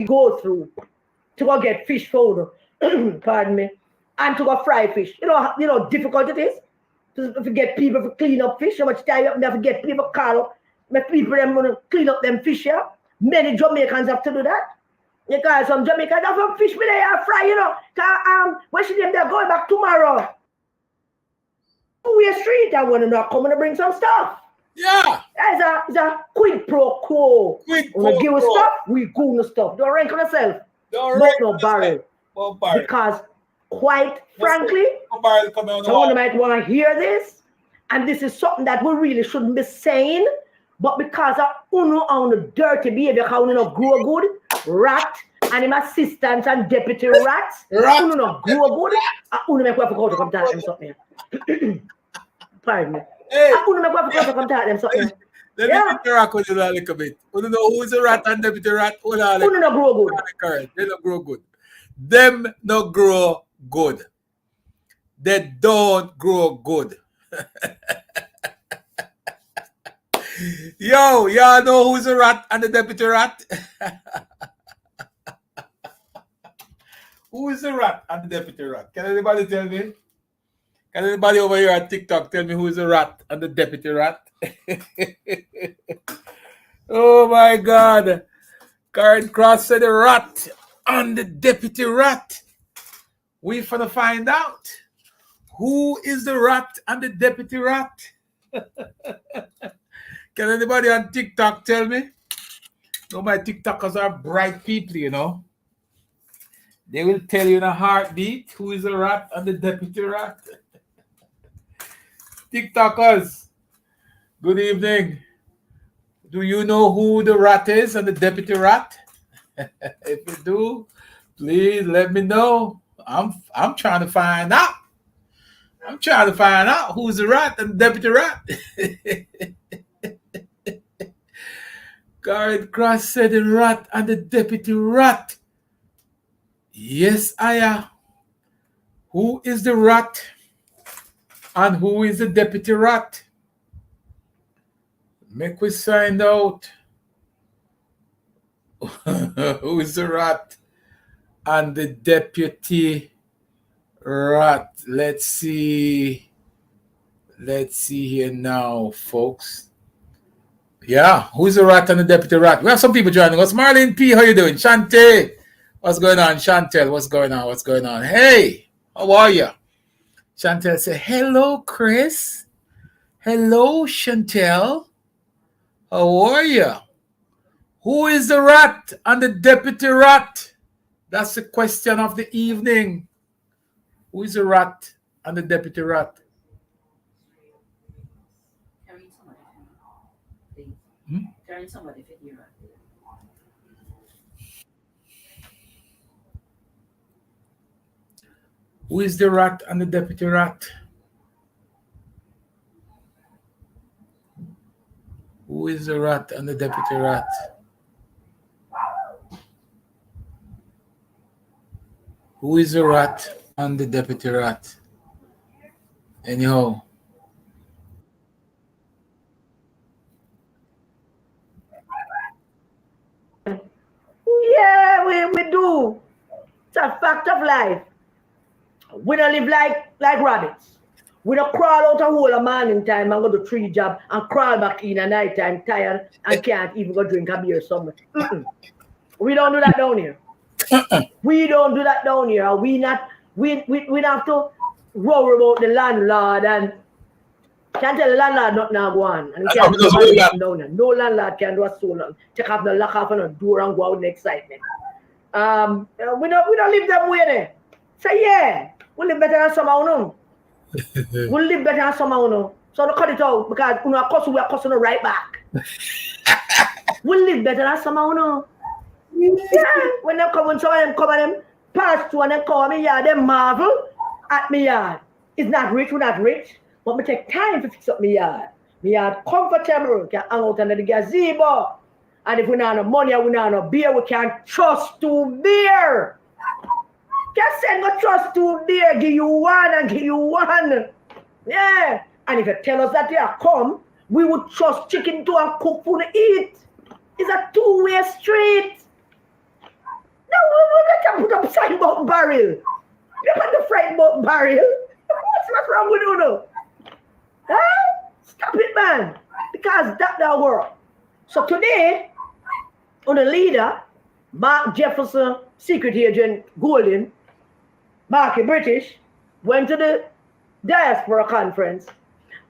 go through to go get fish food, pardon me, and to go fry fish. You know difficult it is to get people to clean up fish. How much time you have to get people call up, make people them clean up them fish here. Many Jamaicans have to do that. Because some Jamaicans have some fish with they fry, when she them they're going back tomorrow. Two-way street, I want to know coming to bring some stuff. Yeah. It's a quid pro quo. When we give us stuff, we go no stuff. Don't rank on yourself. Don't rank no barrel. Because quite frankly, someone might want to hear this, and this is something that we really shouldn't be saying, but because of uno on the dirty behavior, how uno no grow good, rat, and him assistants and deputy rats, uno no grow good, uno make what to come to them something. Pardon me. Uno make what to come to them something. Let me interact with you a little bit. Uno know who's a rat and deputy rat? Uno no grow good. They don't grow good. Them no grow good. They don't grow good. Yo, y'all know who's a rat and the deputy rat? Who is the rat and the deputy rat? Can anybody tell me? Can anybody over here at TikTok tell me who is the rat and the deputy rat? Oh my God. Karen Cross said the rat and the deputy rat. We're gonna find out who is the rat and the deputy rat. Can anybody on TikTok tell me? No, my TikTokers are bright people, you know. They will tell you in a heartbeat who is the rat and the deputy rat. TikTokers, good evening. Do you know who the rat is and the deputy rat? If you do, please let me know. I'm trying to find out. I'm trying to find out who's the rat and the deputy rat. Guard Cross said the rat and the deputy rat. Yes, Aya. Who is the rat and who is the deputy rat? Make we find out who is the rat and the deputy rat. Let's see here now, folks. Yeah, who's the rat and the deputy rat? We have some people joining us. Marlene P, how you doing? Shante, what's going on? Chantel, what's going on? What's going on? Hey, how are you? Chantel said, hello, Chris. Hello, Chantel. How are you? Who is the rat and the deputy rat? That's the question of the evening. Who is the rat and the deputy rat? Somebody fit you right. Who is the rat and the deputy rat? Who is the rat and the deputy rat? Who is the rat and the deputy rat? Anyhow. Yeah, we do. It's a fact of life. We don't live like rabbits. We don't crawl out a hole a morning time and go to tree job and crawl back in at night time tired and can't even go drink a beer somewhere. We don't do that down here. We don't do that down here. We don't have to worry about the landlord and can't tell the landlord not now go on. And can't do down here. No landlord can do a soul. Take off the lock off on the door and go out in excitement. We don't live that way there. So yeah, we live better than somehow no. We live better than somehow no. So don't cut it out because we are cussing right back. We live better than somehow no. Yeah, when some of them come and them pass through and they call me yard, they marvel at me yard. It's not rich, we're not rich, but we take time to fix up me yard. Me yard comfortable, can hang out under the gazebo. And if we not have no money or we not have no beer, we can't trust to beer. Can't send no trust to beer, give you one and give you one. Yeah. And if you tell us that you come, we would trust chicken to and cook food to eat. It's a two-way street. something about barrel. You want to frighten about barrel? What's wrong with you? Huh? Stop it, man. Because that don't work. So today, on the leader, Mark Jefferson, secret agent Golden, Marky British, went to the diaspora conference,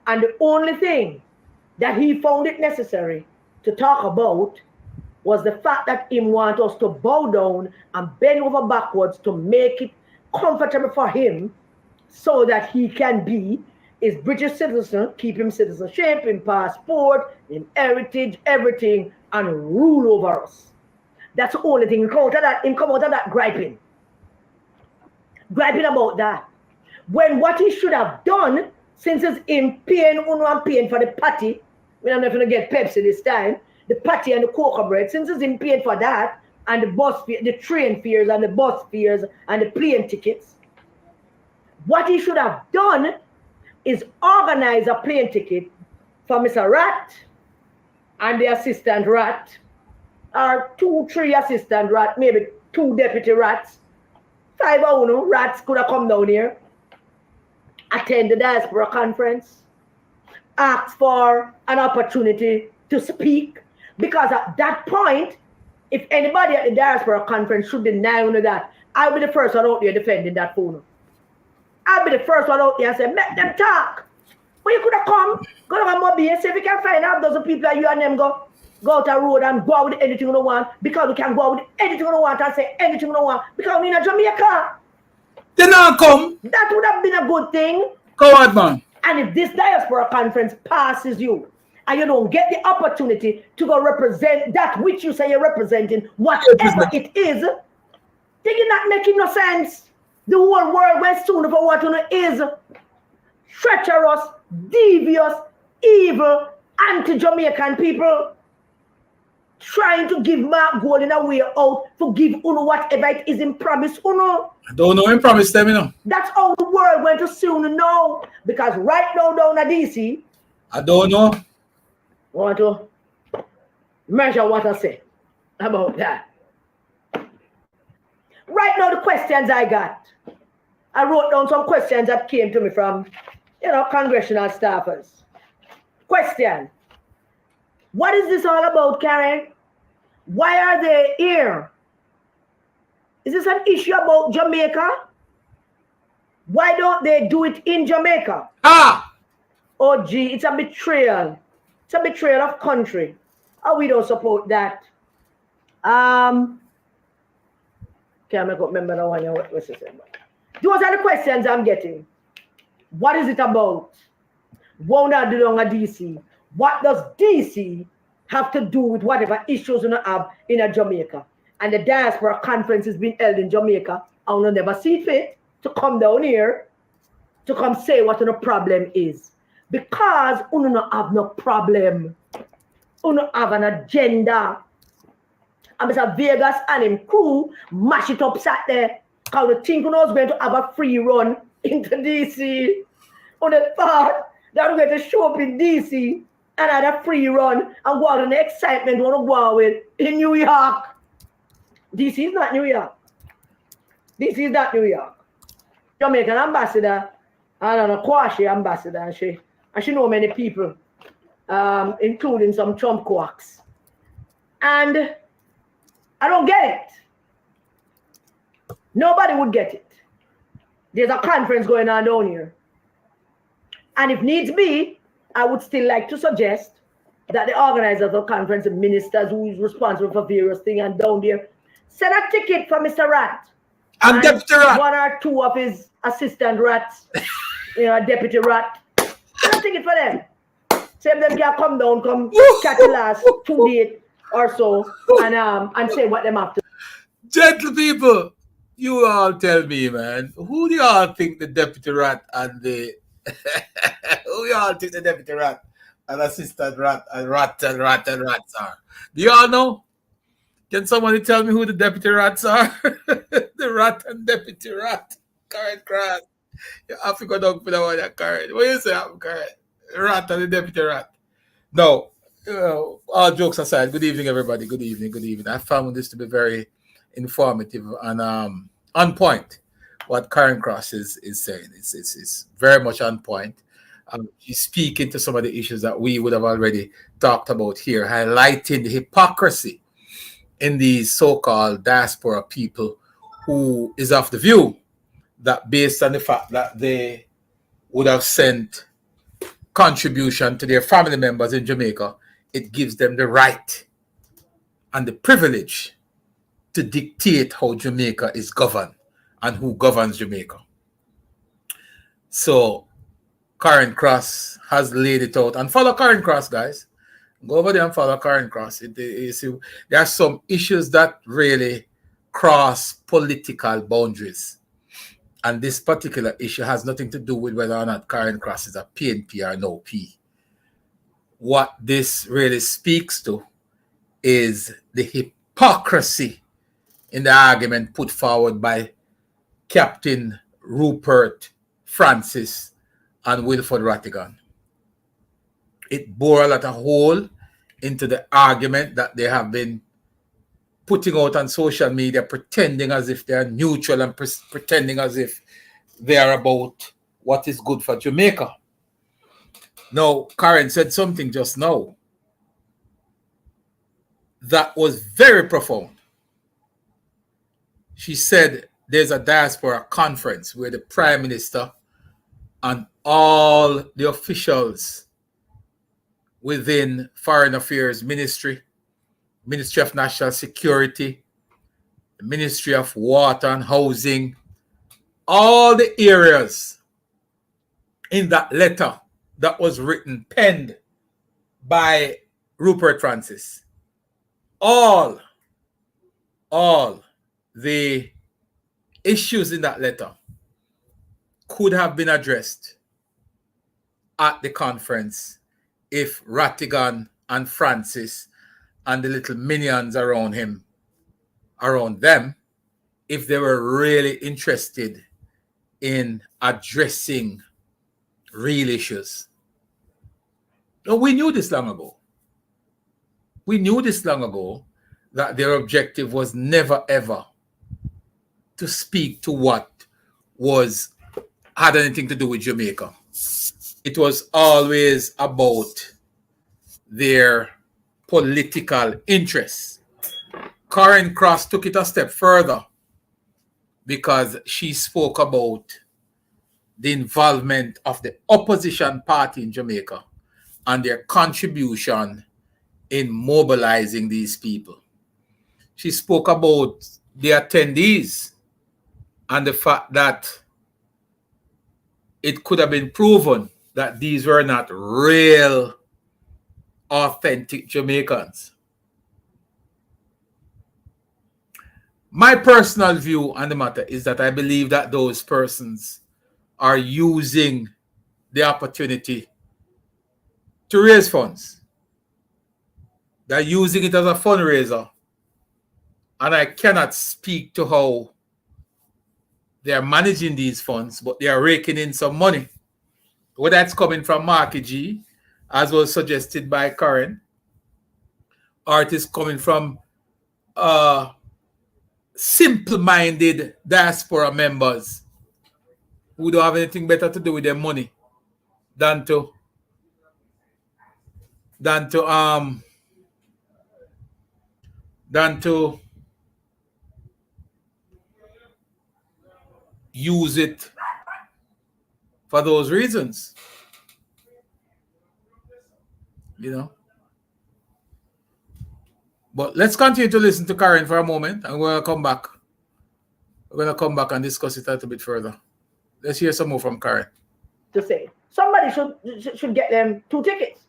and the only thing that he found it necessary to talk about was the fact that he wants us to bow down and bend over backwards to make it comfortable for him so that he can be his British citizen, keep him citizenship, him passport, him heritage, everything, and rule over us. That's the only thing. Him come out of that griping. Griping about that. When what he should have done, since it's in pain, and pain for the party, we're not going to get Pepsi this time, the patty and the cocoa bread, since it's in paid for that, and the bus fare, the train fares and the bus fares and the plane tickets, what he should have done is organize a plane ticket for Mr. Rat and the assistant rat, or 2, 3 assistant rat, maybe 2 deputy rats, 5 rats could have come down here, attend the diaspora conference, ask for an opportunity to speak. Because at that point, if anybody at the diaspora conference should deny that, I'll be the first one out there defending that phone. I'll be the first one out there and say, make them talk. Well, you could have come, go to Mobile, see if we can find out those people that you and them go out the road and go out with anything you don't want, because we can go out with anything you don't want and say anything you don't want, because we're in Jamaica. They not come. That would have been a good thing. Go on, man. And if this diaspora conference passes you, and you don't get the opportunity to go represent that which you say you're representing, whatever it is, then you're not making no sense. The whole world went soon for what it is. Treacherous, devious, evil, anti-Jamaican people trying to give Mark Golden a way out to give Uno whatever it is in promise Uno. I don't know him promise them, you know. That's how the world went to soon know. Because right now down at DC, I don't know. I want to measure what I say about that. Right now, the questions I got, I wrote down some questions that came to me from, congressional staffers. Question: what is this all about, Karen? Why are they here? Is this an issue about Jamaica? Why don't they do it in Jamaica? Oh, gee, it's a betrayal. It's a betrayal of country. Oh, we don't support that. Can't remember the one. What's it saying? Those are the questions I'm getting. What is it about? What not do on DC? What does DC have to do with whatever issues you have in a Jamaica? And the diaspora conference is being held in Jamaica. I will never see fit to come down here to come say what the problem is. Because you don't have no problem. You don't have an agenda. And Mr. Vegas and him crew mash it up sat there. Because they think you was going to have a free run into DC. On the thought that we're going to show up in DC and have a free run and go out on the excitement we want to go out with in New York. DC is not New York. DC is not New York. Jamaican ambassador, I don't know, Kwashi ambassador, and she know many people, including some Trump quacks. And I don't get it. Nobody would get it. There's a conference going on down here. And if needs be, I would still like to suggest that the organizers of the conference, the ministers who is responsible for various things and down there, send a ticket for Mr. Rat. And Deputy Rat. 1 or 2 of his assistant rats, Deputy Rat. Send a ticket for them. Say them can come down, come catch the last 2 days or so, and say what them have to. Gentle people, you all tell me, man. Who do y'all think the Deputy Rat and the who y'all think the Deputy Rat and assistant rat and rats are? Do y'all know? Can somebody tell me who the Deputy Rats are? The Rat and Deputy Rat. Correct, Cross. You have to go down for that one, correct. What you say, correct? Rat and the Deputy Rat. No, all jokes aside, good evening, everybody. Good evening. I found this to be very informative, and On point. What Karen Cross is saying. It's very much on point. She's speaking to some of the issues that we would have already talked about here, highlighting the hypocrisy in these so-called diaspora people who is of the view that based on the fact that they would have sent contribution to their family members in Jamaica, it gives them the right and the privilege to dictate how Jamaica is governed and who governs Jamaica. So Karen Cross has laid it out. And follow Karen Cross, guys. Go over there and follow Karen Cross. There are some issues that really cross political boundaries. And this particular issue has nothing to do with whether or not Karen Cross is a PNP or no P. What this really speaks to is the hypocrisy in the argument put forward by Captain Rupert Francis and Wilford Rattigan. It bore a lot of hole into the argument that they have been putting out on social media, pretending as if they are neutral and pretending as if they are about what is good for Jamaica. Now, Karen said something just now that was very profound. She said there's a diaspora conference where the Prime Minister and all the officials within Foreign Affairs Ministry, Ministry of National Security, the Ministry of Water and Housing, all the areas in that letter that was written, penned by Rupert Francis, all the issues in that letter could have been addressed at the conference if Rattigan and Francis and the little minions around them, if they were really interested in addressing real issues. No, we knew this long ago. We knew this long ago that their objective was never ever to speak to what had anything to do with Jamaica. It was always about their political interests. Karen Cross took it a step further because she spoke about the involvement of the opposition party in Jamaica and their contribution in mobilizing these people. She spoke about the attendees and the fact that it could have been proven that these were not real, authentic Jamaicans. My personal view on the matter is that I believe that those persons are using the opportunity to raise funds. They're using it as a fundraiser. And I cannot speak to how they are managing these funds, but they are raking in some money. Whether that's coming from Marky G, as was suggested by Karen, or it is coming from simple-minded diaspora members who don't have anything better to do with their money than to use it for those reasons. You know. But let's continue to listen to Karen for a moment, and we're going to come back. We're going to come back and discuss it a little bit further. Let's hear some more from Karen. To say somebody should get them 2 tickets,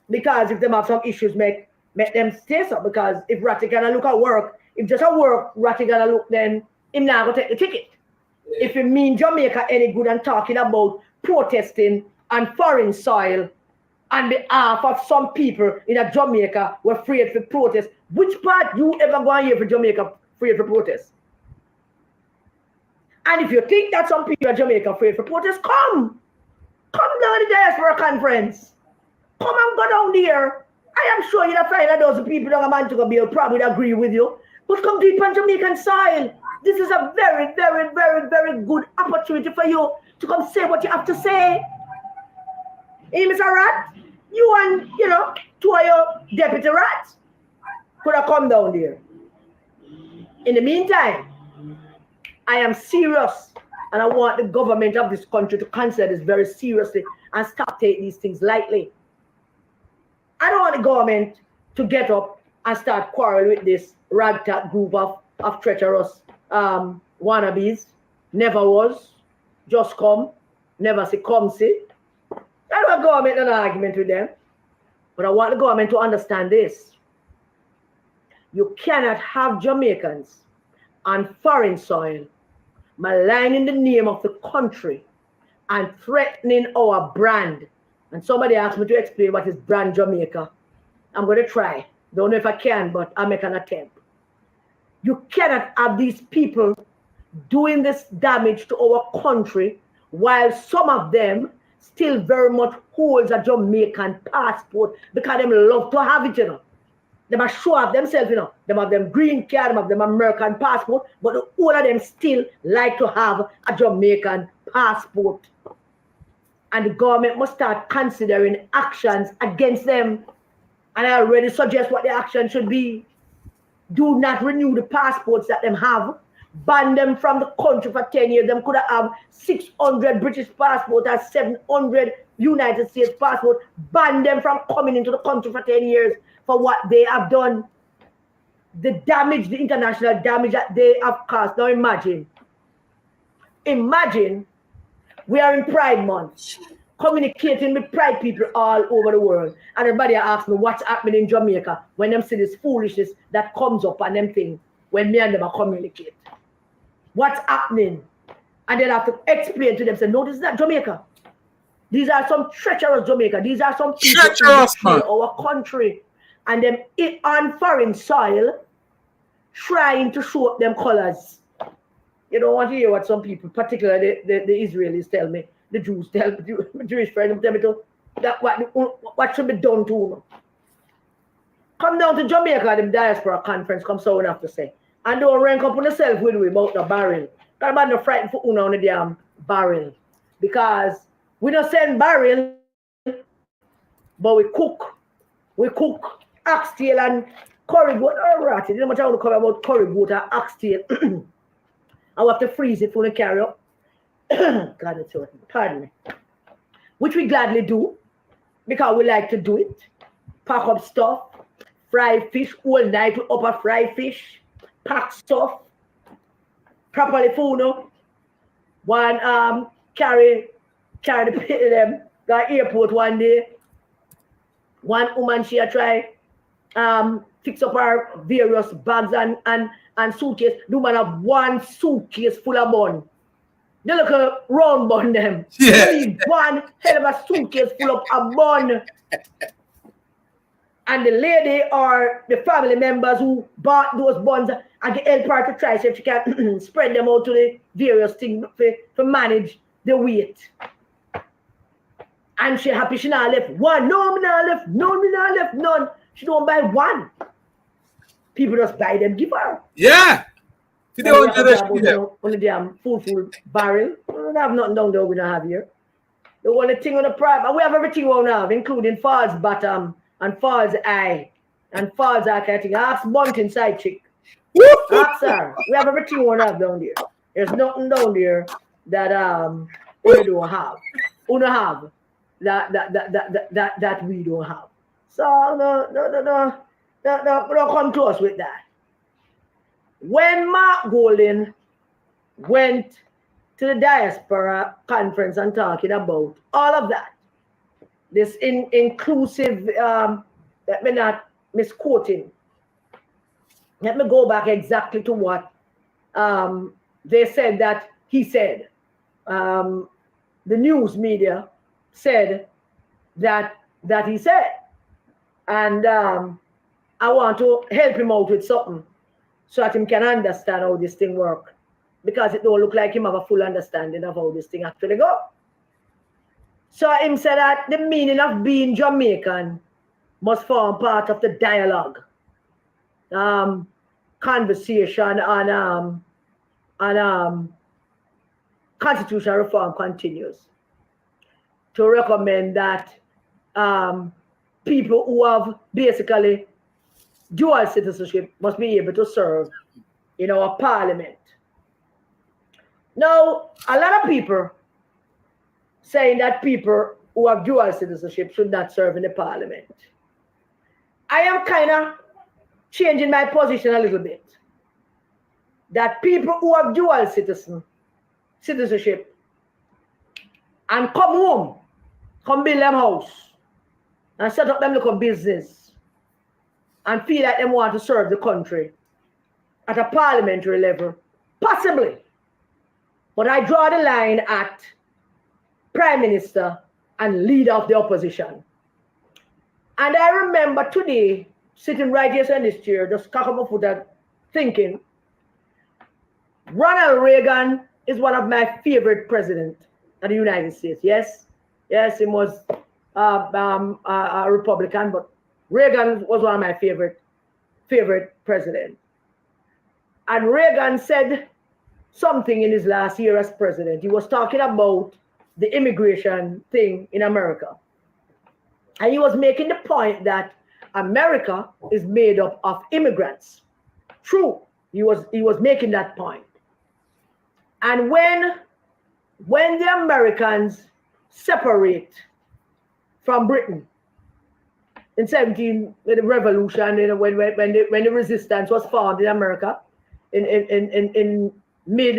because if they have some issues, make them stay so. Because if Rattigan look at work, if just a work Rattigan look, then him not gonna take the ticket. If it mean Jamaica any good and talking about protesting and foreign soil on behalf of some people in a Jamaica were afraid for protest, which part you ever go here for Jamaica afraid for protest? And if you think that some people in Jamaica afraid for protest, come down to the diaspora conference. Come and go down there. I am sure you'll find that those people down a Montego Bay will probably agree with you. but come deep on Jamaican soil. This is a very, very, very, very good opportunity for you to come say what you have to say. Hey, Mr. Rat, you and, two of your deputy rats could have come down there. In the meantime, I am serious, and I want the government of this country to consider this very seriously and stop taking these things lightly. I don't want the government to get up and start quarreling with this ragtag group of treacherous wannabes. Never was, just come, never say come see. I don't want the government in an argument with them, but I want the government to understand this. You cannot have Jamaicans on foreign soil maligning the name of the country and threatening our brand. And somebody asked me to explain what is brand Jamaica. I'm going to try. Don't know if I can, but I'll make an attempt. You cannot have these people doing this damage to our country while some of them still very much holds a Jamaican passport because they love to have it, They must show off themselves, They have them green card, they have them American passport, but all of them still like to have a Jamaican passport. And the government must start considering actions against them. And I already suggest what the action should be. Do not renew the passports that them have. Ban them from the country for 10 years. Them could have 600 British passports or 700 United States passports. Ban them from coming into the country for 10 years for what they have done. The damage, the international damage that they have caused. Now imagine we are in Pride Month, communicating with Pride people all over the world. And everybody asks me what's happening in Jamaica when them see this foolishness that comes up and them things when me and them are communicate. What's happening? And then I have to explain to them, say, no, this is not Jamaica. These are some treacherous Jamaica. These are some people in our country. And them on foreign soil trying to show up them colors. You don't want to hear what some people, particularly the Israelis, tell me. The Jews tell me, the Jewish friends tell me that what should be done to them. Come down to Jamaica, them diaspora conference, come someone have to say. And don't rank up on yourself with we about the barrel. Because I'm not frightened for on the damn barrel. Because we don't send barrel, but we cook. We cook oxtail and curry goat. Oh, right. You know much I want to cover about curry goat and oxtail. I have to freeze it for the carry up. God, it's so pardon me. Which we gladly do because we like to do it. Pack up stuff, fry fish all night with upper fried fish, pack stuff, properly food. One carry the them got airport one day. One woman she try fix up her various bags and suitcase. The woman have one suitcase full of bun. They look a round bun them. Yeah. One hell of a suitcase full of a bun. And the lady or the family members who bought those buns and get help her to try so if she can spread them out to the various things to manage the weight. And she happy she not left one. No, me not left. No, me not left none. She don't buy one. People just buy them, give her. Yeah. Only damn full barrel. We don't have nothing down there we don't have here. The only thing on the prime, we have everything we don't have, including false bottom and false eye and false eye kind of thing. Ask bunting side chick. Ask her. We have everything we don't have down there. There's nothing down there that we don't have. We don't have that we don't have. So no, don't come to us with that. When Mark Golding went to the diaspora conference and talking about all of that, this inclusive, let me not misquoting. Let me go back exactly to what they said that he said. The news media said that he said. And I want to help him out with something so that he can understand how this thing works. Because it don't look like him have a full understanding of how this thing actually go. So him said that the meaning of being Jamaican must form part of the dialogue. conversation on constitutional reform continues, to recommend that people who have basically dual citizenship must be able to serve in our parliament. Now, a lot of people saying that people who have dual citizenship should not serve in the parliament. I am kind of changing my position a little bit. That people who have dual citizenship and come home, come build them house, and set up them little business, and feel like they want to serve the country at a parliamentary level, possibly. But I draw the line at Prime Minister and leader of the opposition. And I remember today, sitting right here in this chair, just cock up my foot and thinking, Ronald Reagan is one of my favorite presidents of the United States. Yes, he was a Republican, but Reagan was one of my favorite presidents. And Reagan said something in his last year as president. He was talking about the immigration thing in America. And he was making the point that America is made up of immigrants. True, he was making that point. And when the Americans separate from Britain in the revolution, when the resistance was formed in America, in mid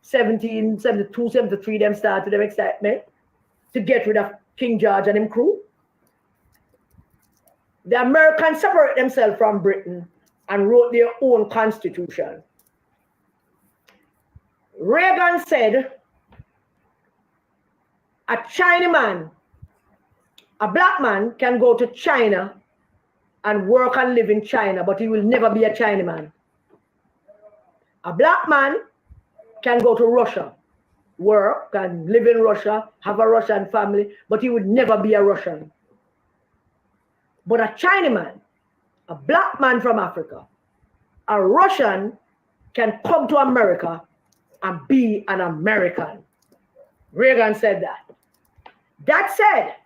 1772, 73, them started their excitement to get rid of King George and him crew. The Americans separated themselves from Britain and wrote their own constitution. Reagan said, a Chinaman, a black man can go to China and work and live in China, but he will never be a Chinaman. A black man can go to Russia, work and live in Russia, have a Russian family, but he would never be a Russian. But a Chinaman, a black man from Africa, a Russian can come to America and be an American. Reagan said that. That said,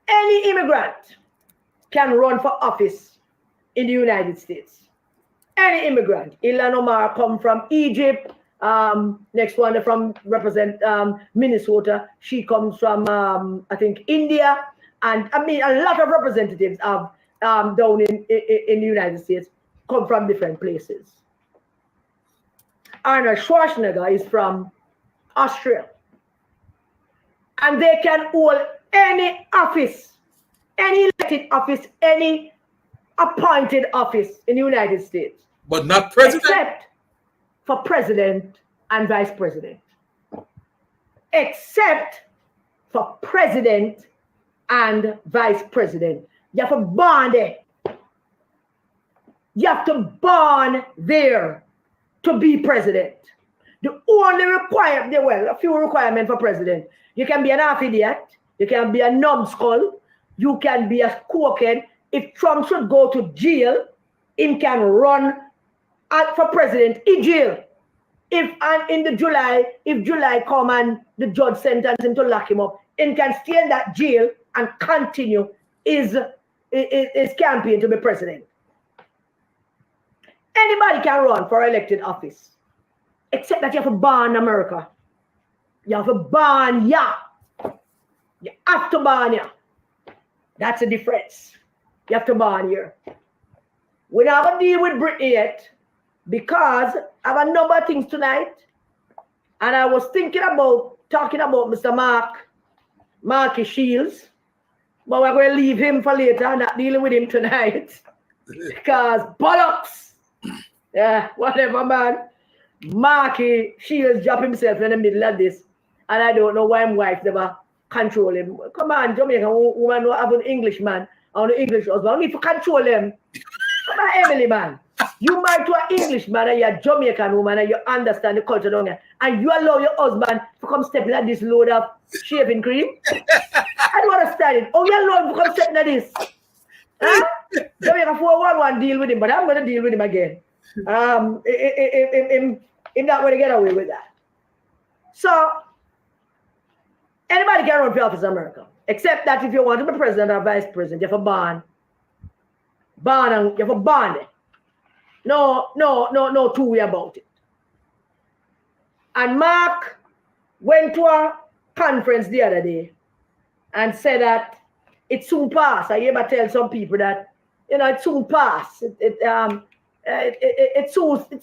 any immigrant can run for office in the United States. Any immigrant. Ilhan Omar come from Egypt. Next one from represent Minnesota. She comes from I think India. And I mean a lot of representatives of down in the United States come from different places. Arnold Schwarzenegger is from Austria. And they can hold any office, any elected office, any appointed office in the United States. But not president? Except for president and vice president. Except for president and vice president. You have to born there. You have to born there to be president. The only requirement, well, a few requirements for president. You can be an half idiot. You can be a numbskull. You can be a cokehead. If Trump should go to jail, he can run for president in jail. If July come and the judge sentence him to lock him up, he can stay in that jail and continue his campaign to be president. Anybody can run for elected office, except that you have to born in America. You have to born here. You have to born here. That's the difference. You have to born here. We're not going to deal with Britain yet because I have a number of things tonight. And I was talking about Mr. Marky Shields. But we're going to leave him for later and not dealing with him tonight. Because bollocks. Yeah, whatever, man. Marky Shields dropped himself in the middle of this. And I don't know why my wife never control him. Come on, Jamaican woman who have an English man or an English husband. I need to control him. Come on, Emily, man. You married to an English man and you're a Jamaican woman and you understand the culture down there. And you allow your husband to come stepping at this load of shaving cream? I don't understand it. Oh, you allow him to come stepping at this. Huh? Jamaica 411 deal with him, but I'm going to deal with him again. Him not going to get away with that. So, anybody can run for office in America, except that if you want to be president or vice president, you have a bond. And you have a bond. No two-way about it. And Mark went to a conference the other day and said that it soon pass. I ever tell some people that, it soon pass. It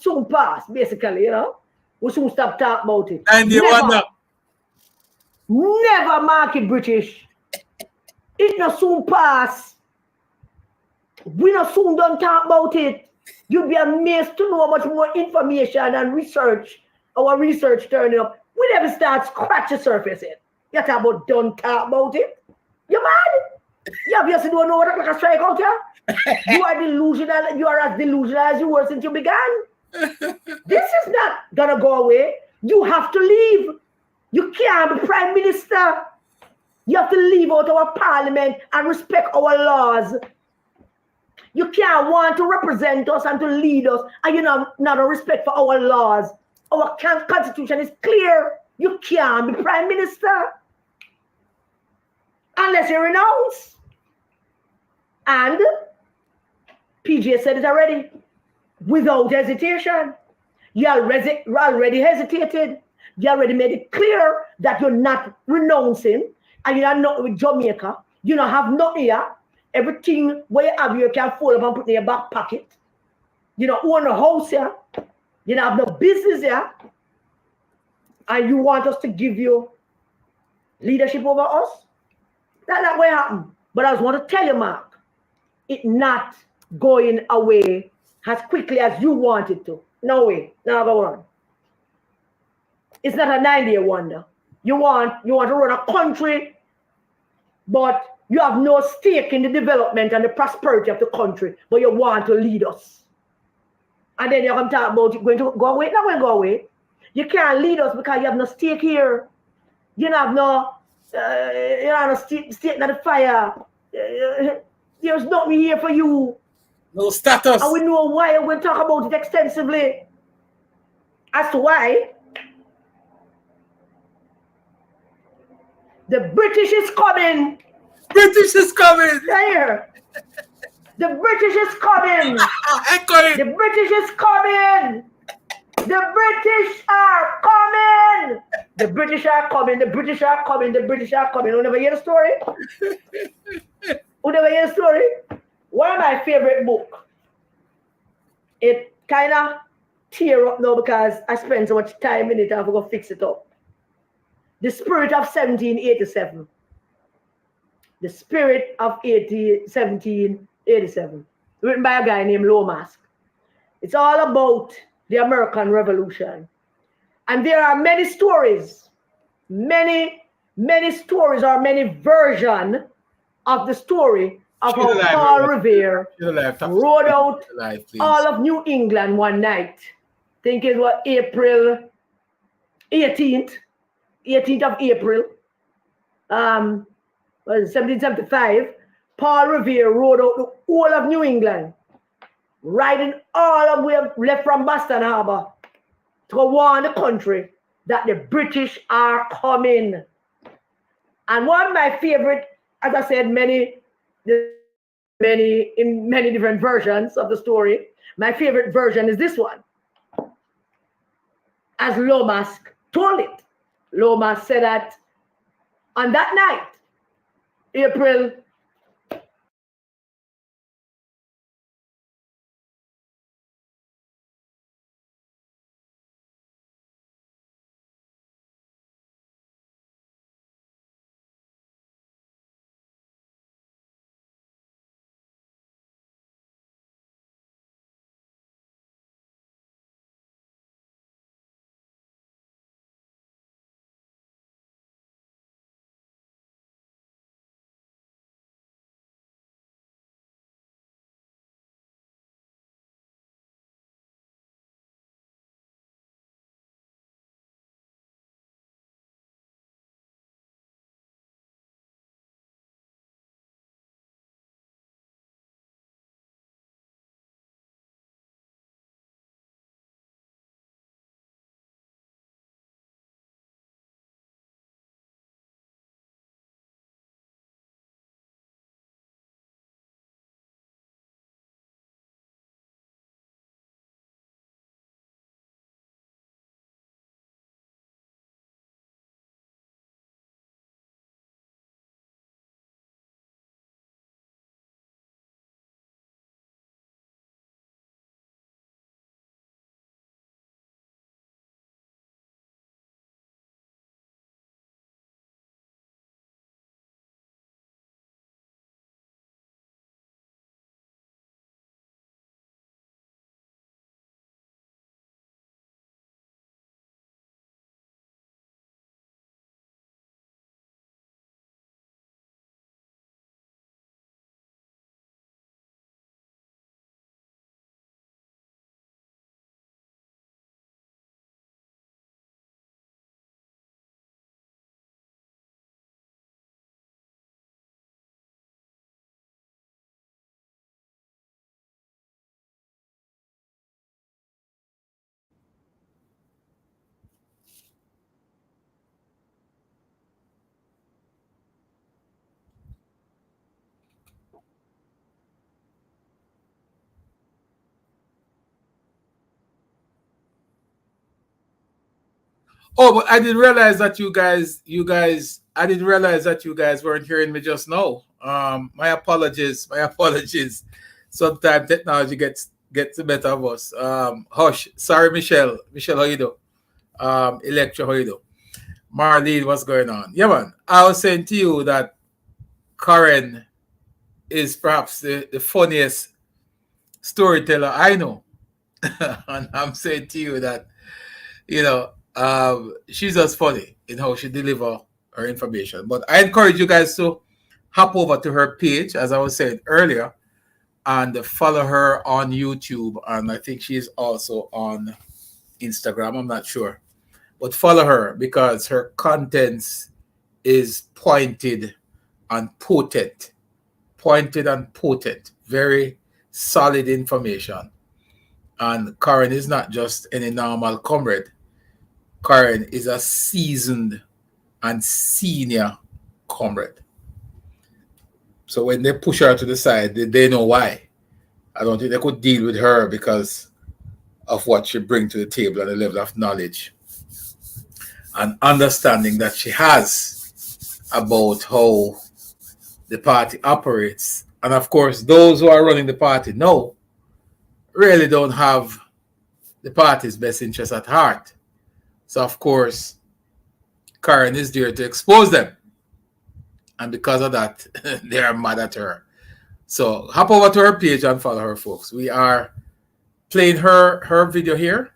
soon pass, basically, We soon stop talking about it. And you wonder. Never mark it British. It no soon pass. We no soon don't talk about it. You'll be amazed to know how much more information and research, our research turning up. We never start scratch the surface yet. You talk about don't talk about it. You mad? You obviously don't know what like a strike out here. You are delusional. You are as delusional as you were since you began. This is not gonna go away. You have to leave. You can't be prime minister. You have to leave out our parliament and respect our laws. You can't want to represent us and to lead us, and you not a respect for our laws. Our constitution is clear. You can't be prime minister unless you renounce. And PJ said it already, without hesitation. You already hesitated. You already made it clear that you're not renouncing, and you're not with Jamaica. You don't have nothing here. Everything where you have, you can fold up and put in your back pocket. You don't own a house here. You don't have no business here. And you want us to give you leadership over us? That's not what happened. But I just want to tell you, Mark, it's not going away as quickly as you want it to. No way. Number one. It's not a 90-year wonder. You want to run a country, but you have no stake in the development and the prosperity of the country, but you want to lead us. And then you're going to talk about it going to go away. Not going to go away. You can't lead us because you have no stake here. You have no stake in the fire. There's nothing here for you. No status. And we know why. We'll talk about it extensively. As to why the British is coming. British is coming. There. The British is coming. Echoing. The British is coming. The British are coming. The British are coming. The British are coming. The British are coming. You never hear the story? You never hear the story? One of my favorite books. It kind of tear up now because I spent so much time in it. I have to go fix it up. The Spirit of 1787. The Spirit of 1787. Written by a guy named Lomas. It's all about the American Revolution. And there are many stories, many stories or many versions of the story of how Paul Revere rode out all of New England one night. I think it was April 18th of April, 1775. Paul Revere rode out the whole of New England, riding all of the way left from Boston Harbor to warn the country that the British are coming. And one of my favorite, as I said, many different versions of the story. My favorite version is this one. As Lomas told it. Lomas said that on that night, April Oh, but I didn't realize that I didn't realize that you guys weren't hearing me just now. My apologies, my apologies. Sometimes technology gets the better of us. Hush, sorry, Michelle. Michelle, how you do? Electra, how you do? Marlene, what's going on? Yeah, man. I was saying to you that Karen is perhaps the funniest storyteller I know. And I'm saying to you that, she's just funny in how she deliver her information. But I encourage you guys to hop over to her page, as I was saying earlier, and follow her on YouTube. And I think she's also on Instagram. I'm not sure. But follow her because her contents is pointed and potent. Pointed and potent. Very solid information. And Karen is not just any normal comrade. Karen is a seasoned and senior comrade. So when they push her to the side, they know why. I don't think they could deal with her because of what she brings to the table and the level of knowledge and understanding that she has about how the party operates. And of course, those who are running the party now really don't have the party's best interest at heart. So of course, Karen is there to expose them. And because of that, they are mad at her. So hop over to her page and follow her, folks. We are playing her video here.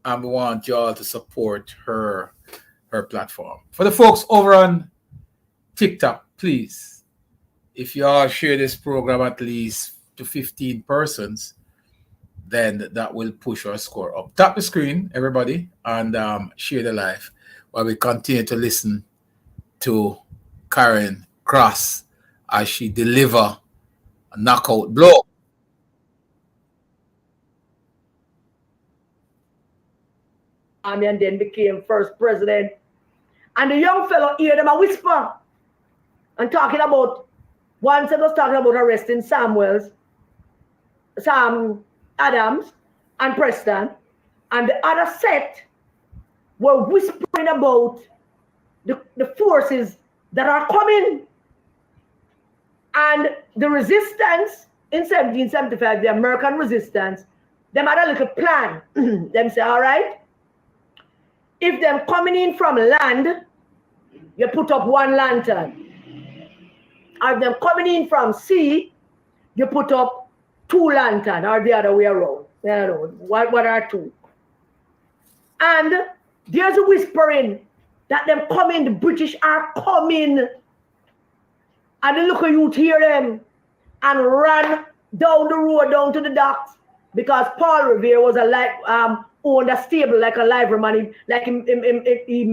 And we want y'all to support her platform. For the folks over on TikTok, please, if y'all share this program at least to 15 persons, then that will push our score up. Tap the screen, everybody, and share the live while we continue to listen to Karen Cross as she deliver a knockout blow. And then became first president. And the young fellow hear them a whisper and talking about, one set was talking about arresting Sam Adams and Preston, and the other set were whispering about the forces that are coming. And the resistance in 1775, the American resistance, them had a little plan. Them say, all right, if them coming in from land, you put up one lantern. Or if them coming in from sea, you put up two lanterns, or the other way around. I don't know, what are two? And there's a whispering that them coming, the British are coming. And the local youth hear them and run down the road, down to the docks, because Paul Revere was owned a stable like a liveryman, like he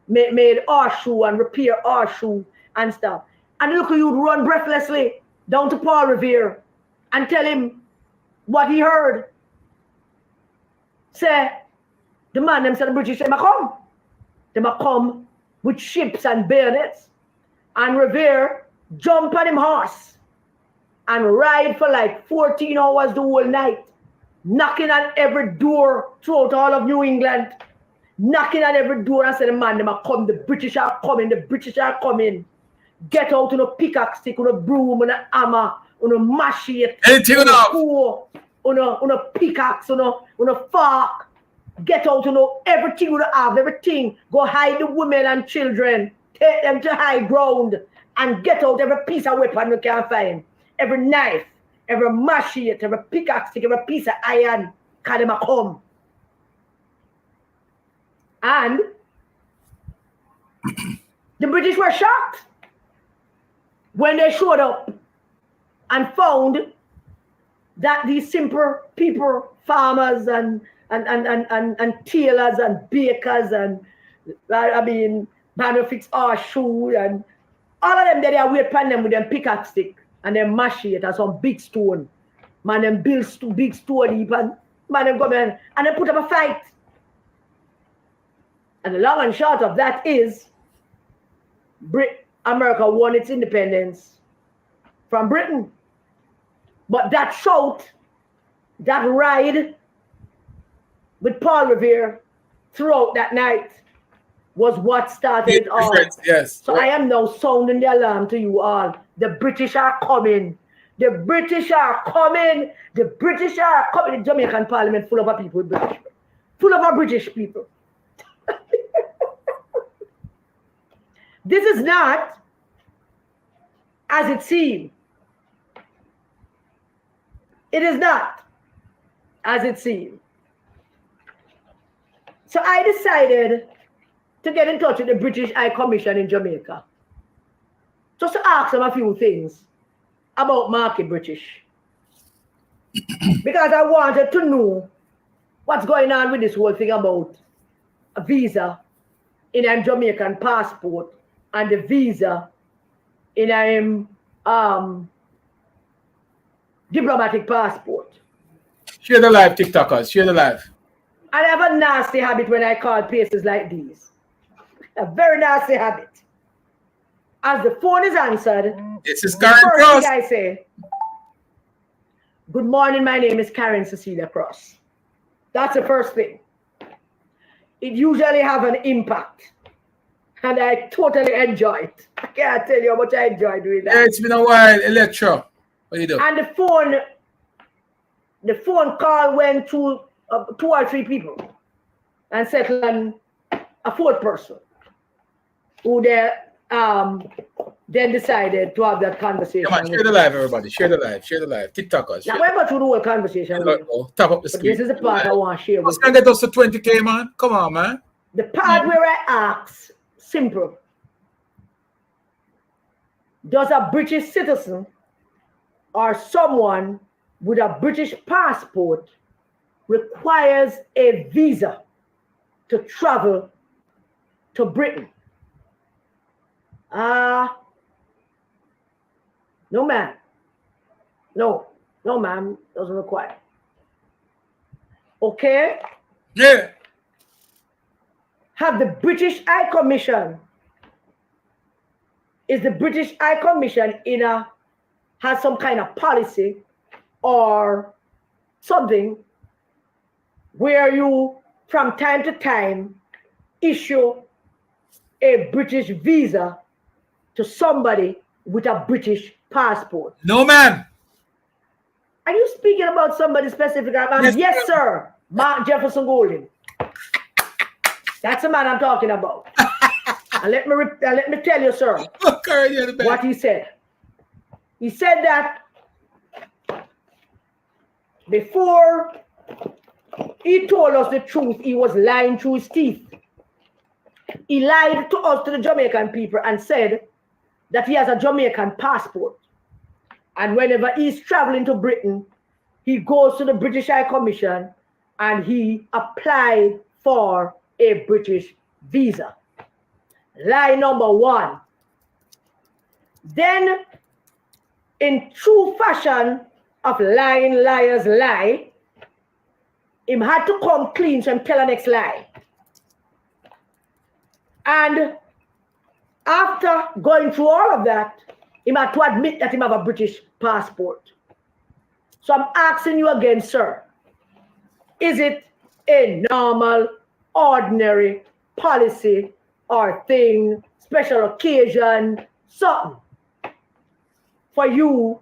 made horseshoe and repair horseshoe and stuff. And the local youth run breathlessly down to Paul Revere and tell him what he heard. Say, the man them said the British, they might come. They might come with ships and bayonets. And Revere jump on him horse and ride for like 14 hours the whole night, knocking on every door throughout all of New England, knocking on every door and saying, man, they might come, the British are coming, the British are coming. Get out on a pickaxe stick, on a broom, on a hammer, on a machete, on a pickaxe, on a fork. Get out on everything you have, everything. Go hide the women and children. Take them to high ground and get out every piece of weapon you can find. Every knife, every machete, every pickaxe stick, every piece of iron. Cause them a come. And the British were shocked when they showed up and found that these simple people, farmers and tailors and bakers and man who fix horseshoe and all of them, they are wait upon them with them pickaxe stick and them machete and some big stone. Man, them build big stone heap and man, them come in and they put up a fight. And the long and short of that is America won its independence from Britain. But that shout, that ride with Paul Revere throughout that night was what started it all. Yes. So I am now sounding the alarm to you all. The British are coming. The British are coming. The British are coming. The Jamaican Parliament full of our people, British, full of our British people. This is not as it seems. It is not as it seems. So I decided to get in touch with the British High Commission in Jamaica, just to ask them a few things about Marky British. Because I wanted to know what's going on with this whole thing about a visa in a Jamaican passport and the visa in a diplomatic passport. Share the live, TikTokers. Share the live. I have a nasty habit when I call places like these. A very nasty habit. As the phone is answered, This is Karen first Cross. thing I say, good morning, my name is Karen Cecilia Cross. That's the first thing. It usually have an impact. And I totally enjoy it. I can't tell you how much I enjoy doing that. Yeah, it's been a while. Electro. What you do? And the phone call went to 2 or 3 people and settled on a 4th person who they then decided to have that conversation. Come on, share the live, everybody. Share the live. Share the live. TikTokers. Now, we're about to do a whole conversation. Tap up the But screen. this is the part I want to share with Let's you. get us to 20K, man. Come on, man. The part where I ask, simple. Does a British citizen or someone with a British passport requires a visa to travel to Britain? No, ma'am. No, ma'am. Doesn't require. Okay? Yeah. Have the British High Commission, is the British High Commission has some kind of policy or something where you from time to time issue a British visa to somebody with a British passport? No, ma'am. Are you speaking about somebody specific? Yes, sir. Mark Jefferson Golden. That's the man I'm talking about. And let me tell you, sir, what he said. He said that before he told us the truth, he was lying through his teeth. He lied to us, to the Jamaican people, and said that he has a Jamaican passport. And whenever he's traveling to Britain, he goes to the British High Commission and he applied for a British visa. Lie number 1. Then, in true fashion of lying liars lie, him had to come clean, so him tell the next lie. And after going through all of that, him had to admit that he have a British passport. So I'm asking you again, sir, is it a normal, ordinary policy or thing, special occasion, something, for you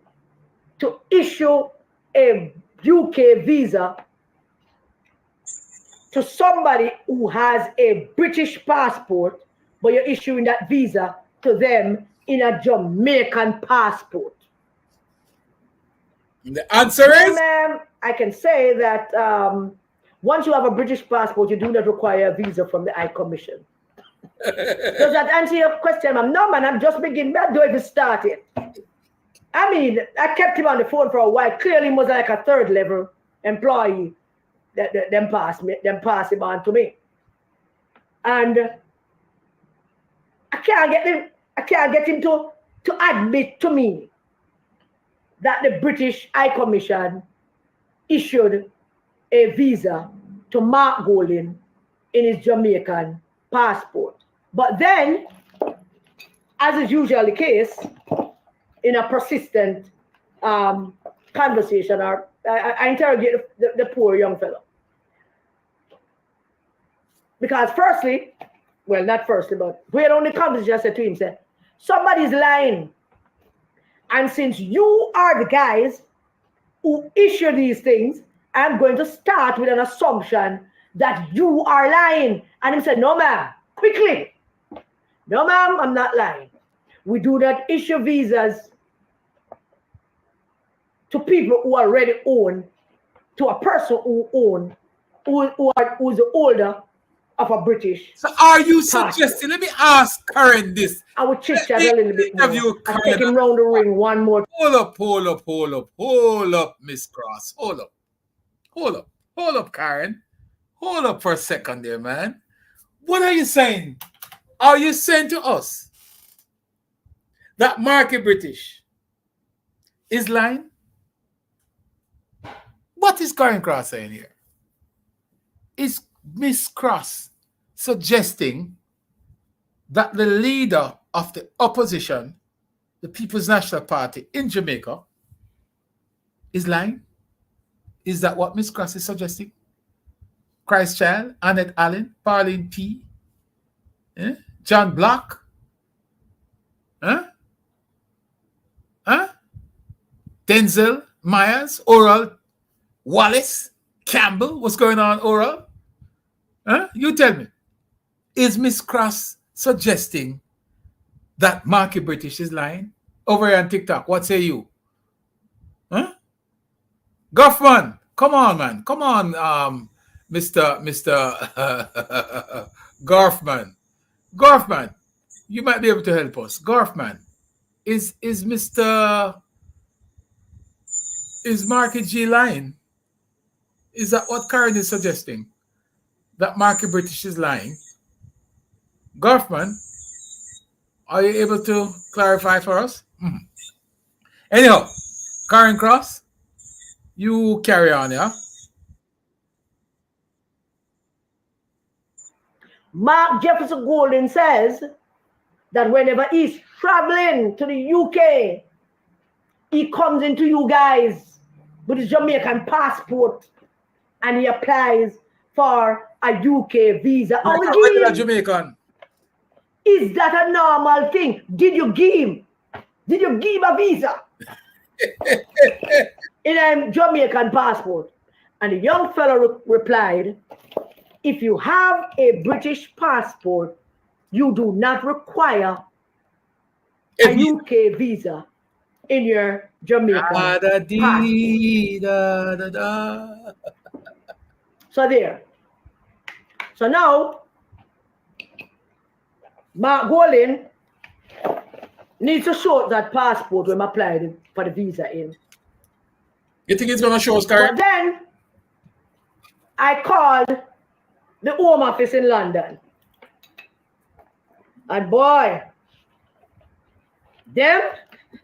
to issue a UK visa to somebody who has a British passport, but you're issuing that visa to them in a Jamaican passport? The answer is? Ma'am, I can say that once you have a British passport, you do not require a visa from the High Commission. Does that answer your question, ma'am? No, man, I'm just beginning. I don't even start it. I mean, I kept him on the phone for a while. Clearly, he was like a 3rd level employee. Them pass him on to me. And I can't get him to admit to me that the British High Commission issued a visa to Mark Golding in his Jamaican passport. But then, as is usually the case, in a persistent conversation, or I interrogate the poor young fellow. Because firstly, well, not firstly, but where on the conversation I said to him, said, somebody's lying. And since you are the guys who issue these things, I'm going to start with an assumption that you are lying. And he said, no, ma'am, quickly. No, ma'am, I'm not lying. We do not issue visas to people who already own, to a person who's the older of a British. So are you suggesting, let me ask Karen this. I would chit chat a little bit more. Karen. Take him round the ring one more. Hold up, Miss Cross. Hold up, Karen. Hold up for a second there, man. What are you saying? Are you saying to us that Marky British is lying? What is Karen Cross saying here? Is Miss Cross suggesting that the leader of the opposition, the People's National Party in Jamaica, is lying? Is that what Miss Cross is suggesting? Christ Child, Annette Allen, Pauline P., John Block, Denzel Myers, Oral Wallace, Campbell. What's going on, Oral? You tell me. Is Miss Cross suggesting that Marky British is lying? Over here on TikTok, what say you? Goffman, come on, man. Come on, Mr. Garfman. Garfman, you might be able to help us. Garfman, is Marky G lying? Is that what Karen is suggesting? That Marky British is lying? Garfman, are you able to clarify for us? Anyhow, Karen Cross, you carry on, yeah? Mark Jefferson Golden says that whenever he's traveling to the UK, he comes into you guys with his Jamaican passport and he applies for a UK visa. Like a Jamaican. Is that a normal thing? Did you give him a visa? In a Jamaican passport? And the young fellow replied, if you have a British passport, you do not require a UK visa in your Jamaican passport. So there. So now, Mark Golden needs to show that passport when I applied for the visa in. You think it's going to show us, Karen? But then, I called the Home Office in London. And boy, they're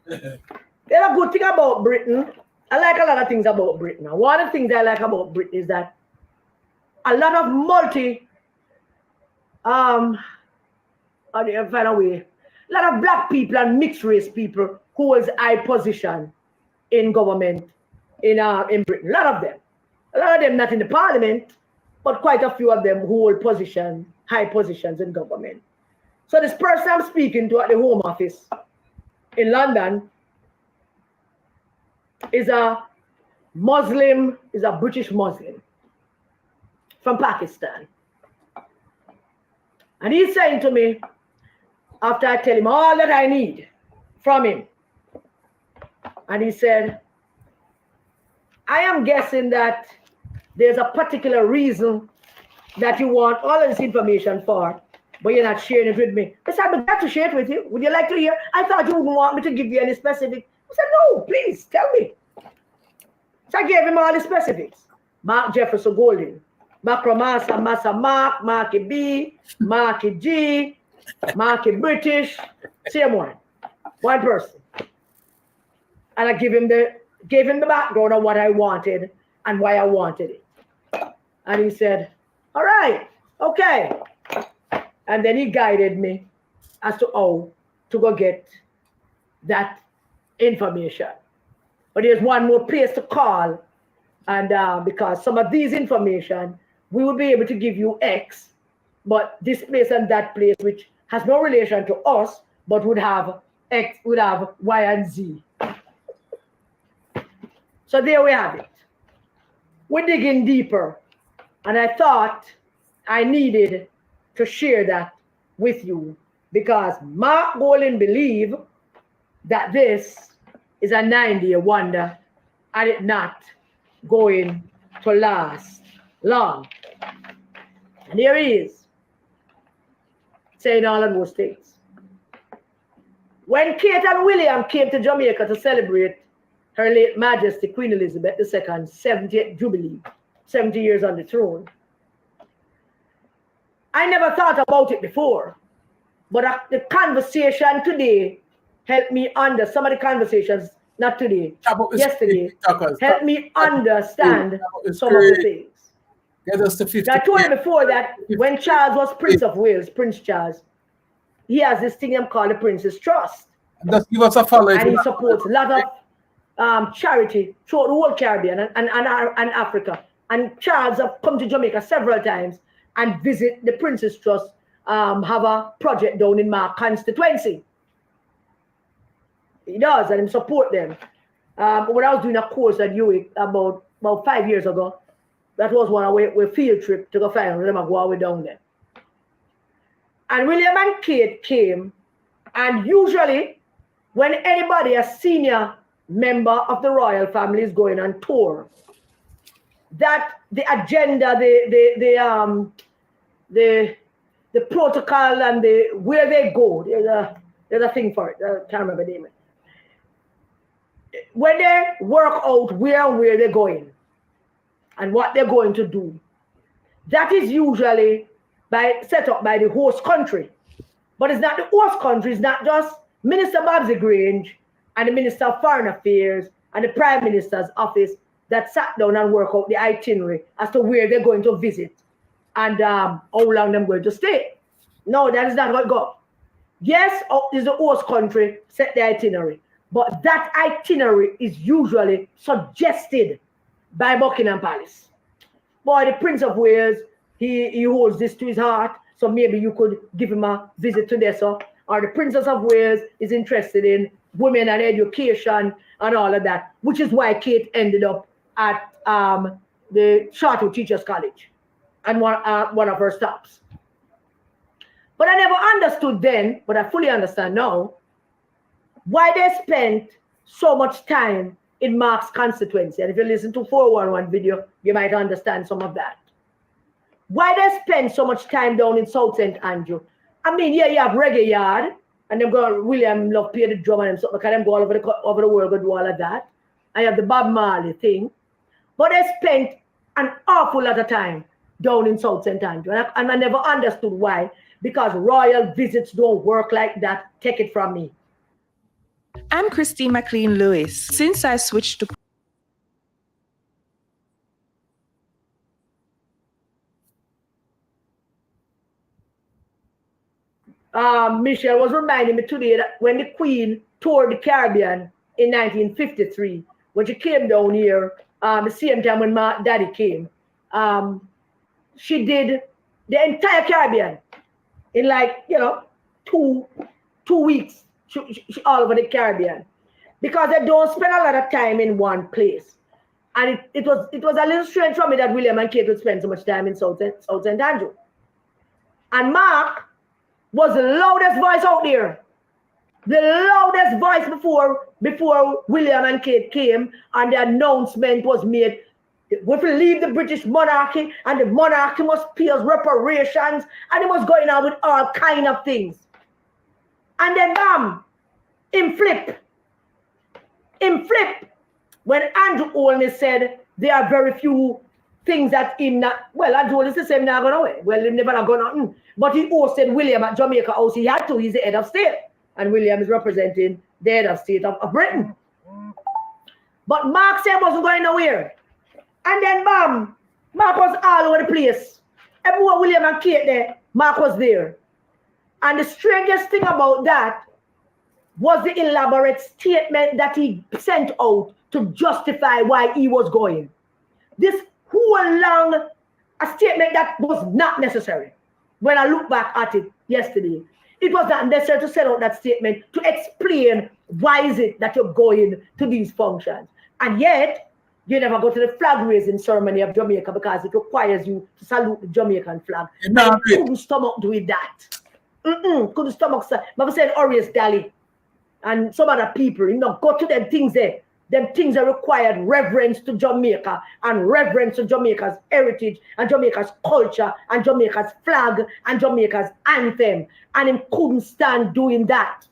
a good thing about Britain. I like a lot of things about Britain. And one of the things I like about Britain is that a lot of how do you find a way? A lot of black people and mixed race people who holds high position in government in Britain. A lot of them not in the parliament, but quite a few of them who hold high positions in government. So this person I'm speaking to at the Home Office in London is a British Muslim from Pakistan. And he's saying to me, after I tell him all that I need from him, and he said, I am guessing that there's a particular reason that you want all of this information for, but you're not sharing it with me. I said, I'd be glad to share it with you. Would you like to hear? I thought you wouldn't want me to give you any specific. I said, no, please, tell me. So I gave him all the specifics. Mark Jefferson Golden, Macromasa, Massa Mark, Marky B, Marky G, Marky British, same one person. And I gave him the background of what I wanted and why I wanted it. And he said, all right, okay. And then he guided me as to how to go get that information. But there's one more place to call. And because some of these information, we will be able to give you X. but this place and that place, which has no relation to us, but would have X, would have Y and Z. So there we have it. We're digging deeper, and I thought I needed to share that with you because Mark Bolin believed that this is a 9-day wonder and it's not going to last long. And here he is saying all of those things. When Kate and William came to Jamaica to celebrate Her late Majesty Queen Elizabeth II's 70th Jubilee, 70 years on the throne, I never thought about it before, but the conversation today helped me some of the conversations, not today, yesterday, helped me understand some of the things. Get us to 50. I told you before that when Charles was Prince of Wales, Prince Charles, he has this thing called the Prince's Trust. Just give us a follow. And he supports a lot of charity throughout the whole Caribbean and Africa. And Charles have come to Jamaica several times and visit the Prince's Trust, have a project down in my constituency. He does, and he support them. When I was doing a course at UWI about 5 years ago, that was one of our field trip to go find them and go all the way down there. And William and Kate came, and usually when anybody, a senior member of the royal family is going on tour, that the agenda, the protocol and where they go, there's a thing for it. I can't remember the name. When they work out where they're going and what they're going to do, that is usually set up by the host country. But it's not the host country, it's not just Minister Babsy Grange and the Minister of Foreign Affairs and the Prime Minister's office that sat down and work out the itinerary as to where they're going to visit and how long they're going to stay. No, that is not how it goes. Yes, is the host country set the itinerary, but that itinerary is usually suggested by Buckingham Palace. Boy, the Prince of Wales, he holds this to his heart, so maybe you could give him a visit to this. Or the Princess of Wales is interested in women and education and all of that, which is why Kate ended up at the Charter Teachers College and one of her stops. But I never understood then, but I fully understand now, why they spent so much time in Mark's constituency. And if you listen to 411 video, you might understand some of that. Why they spend so much time down in South St. Andrew? I mean, yeah, you have Reggae Yard, and them go, William love play the drum and stuff, because them go all over the world, go do all of that. I have the Bob Marley thing. But they spent an awful lot of time down in South St. Andrew. And I never understood why. Because royal visits don't work like that. Take it from me. I'm Christine McLean Lewis. Since I switched to Michelle was reminding me today that when the Queen toured the Caribbean in 1953, when she came down here, the same time when my daddy came, she did the entire Caribbean in 2 weeks. She all over the Caribbean, because they don't spend a lot of time in one place. And it was a little strange for me that William and Kate would spend so much time in South St. Andrew. And Mark was the loudest voice out there. The loudest voice before William and Kate came and the announcement was made. We will leave the British monarchy and the monarchy must pay us reparations, and it was going on with all kind of things. And then bam, him flip. When Andrew Olney said there are very few things that him not, well, Andrew Olney said not going away. Well, he never not going on. But he hosted William at Jamaica House. He had to, he's the head of state. And William is representing the head of state of Britain. But Mark said wasn't going nowhere. And then bam, Mark was all over the place. Everywhere William and Kate there, Mark was there. And the strangest thing about that was the elaborate statement that he sent out to justify why he was going. This whole long a statement that was not necessary. when I look back at it yesterday, it was not necessary to set out that statement to explain why is it that you're going to these functions. And yet, you never go to the flag raising ceremony of Jamaica because it requires you to salute the Jamaican flag. I couldn't stomach doing that. Couldn't stomach. But I said, Horace Daly and some other people, go to them things there. Them things that required reverence to Jamaica and reverence to Jamaica's heritage and Jamaica's culture and Jamaica's flag and Jamaica's anthem. And him couldn't stand doing that.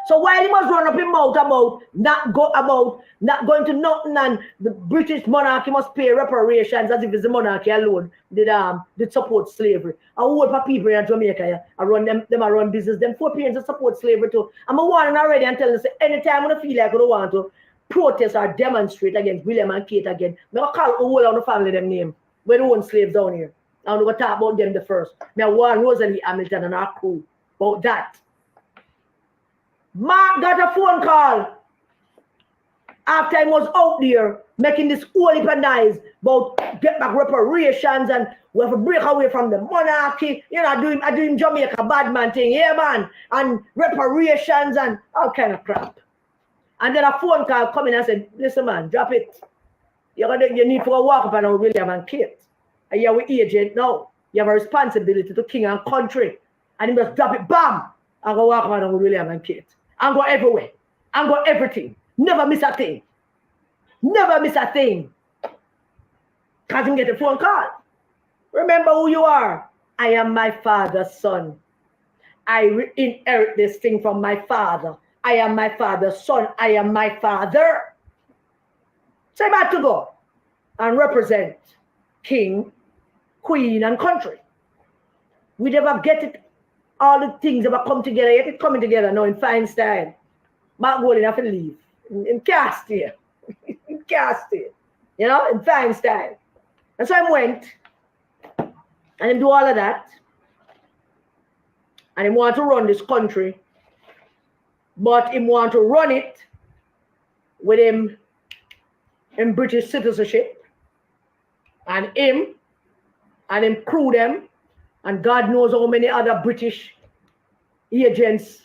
So while he must run up his mouth about not going to nothing and the British monarchy must pay reparations as if it's the monarchy alone that support slavery. I work for people in Jamaica, I run them I run business, them 4 parents that support slavery too. I'm a warning already and telling them, anytime I feel like I don't want to protest or demonstrate against William and Kate again, I call the whole of the family them name. We don't own slaves down here. I'm going to talk about them the first. I warn Rosalie Hamilton and our crew about that. Mark got a phone call after he was out there making this whole heap of noise about get back reparations and we have to break away from the monarchy. I doing Jamaica bad man thing, yeah man, and reparations and all kind of crap. And then a phone call coming and said, listen man, drop it. You need to walk up and William and Kate. And you're with agent now. You have a responsibility to king and country. And he must drop it, bam, and go walk around with William and Kate. And go everywhere. And go everything. Never miss a thing. Never miss a thing. Can't even get a phone call. Remember who you are. I am my father's son. I inherit this thing from my father. I am my father's son. I am my father. So I had to go and represent king, queen, and country. We never get it. All the things that come together, yet it's coming together now in fine style. Mark Golding have to leave. In cast here. In cast here. In fine style. And so I went and him do all of that. And he want to run this country. But he want to run it with him in British citizenship. And him crew them. And God knows how many other British agents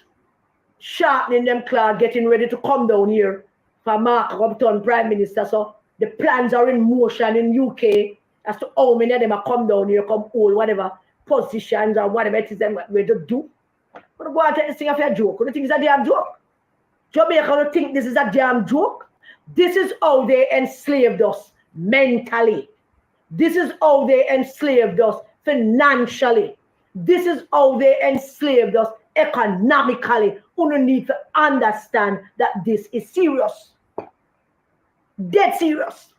sharpening them claws, getting ready to come down here for Mark Upton Prime Minister. So the plans are in motion in UK as to how many of them are come down here, come hold whatever positions or whatever it is them going to do. But go and take this thing off your joke. You think it's a damn joke? Jamaica don't think this is a damn joke. This is how they enslaved us mentally. This is how they enslaved us financially. This is how they enslaved us economically. You need to understand that this is serious. Dead serious.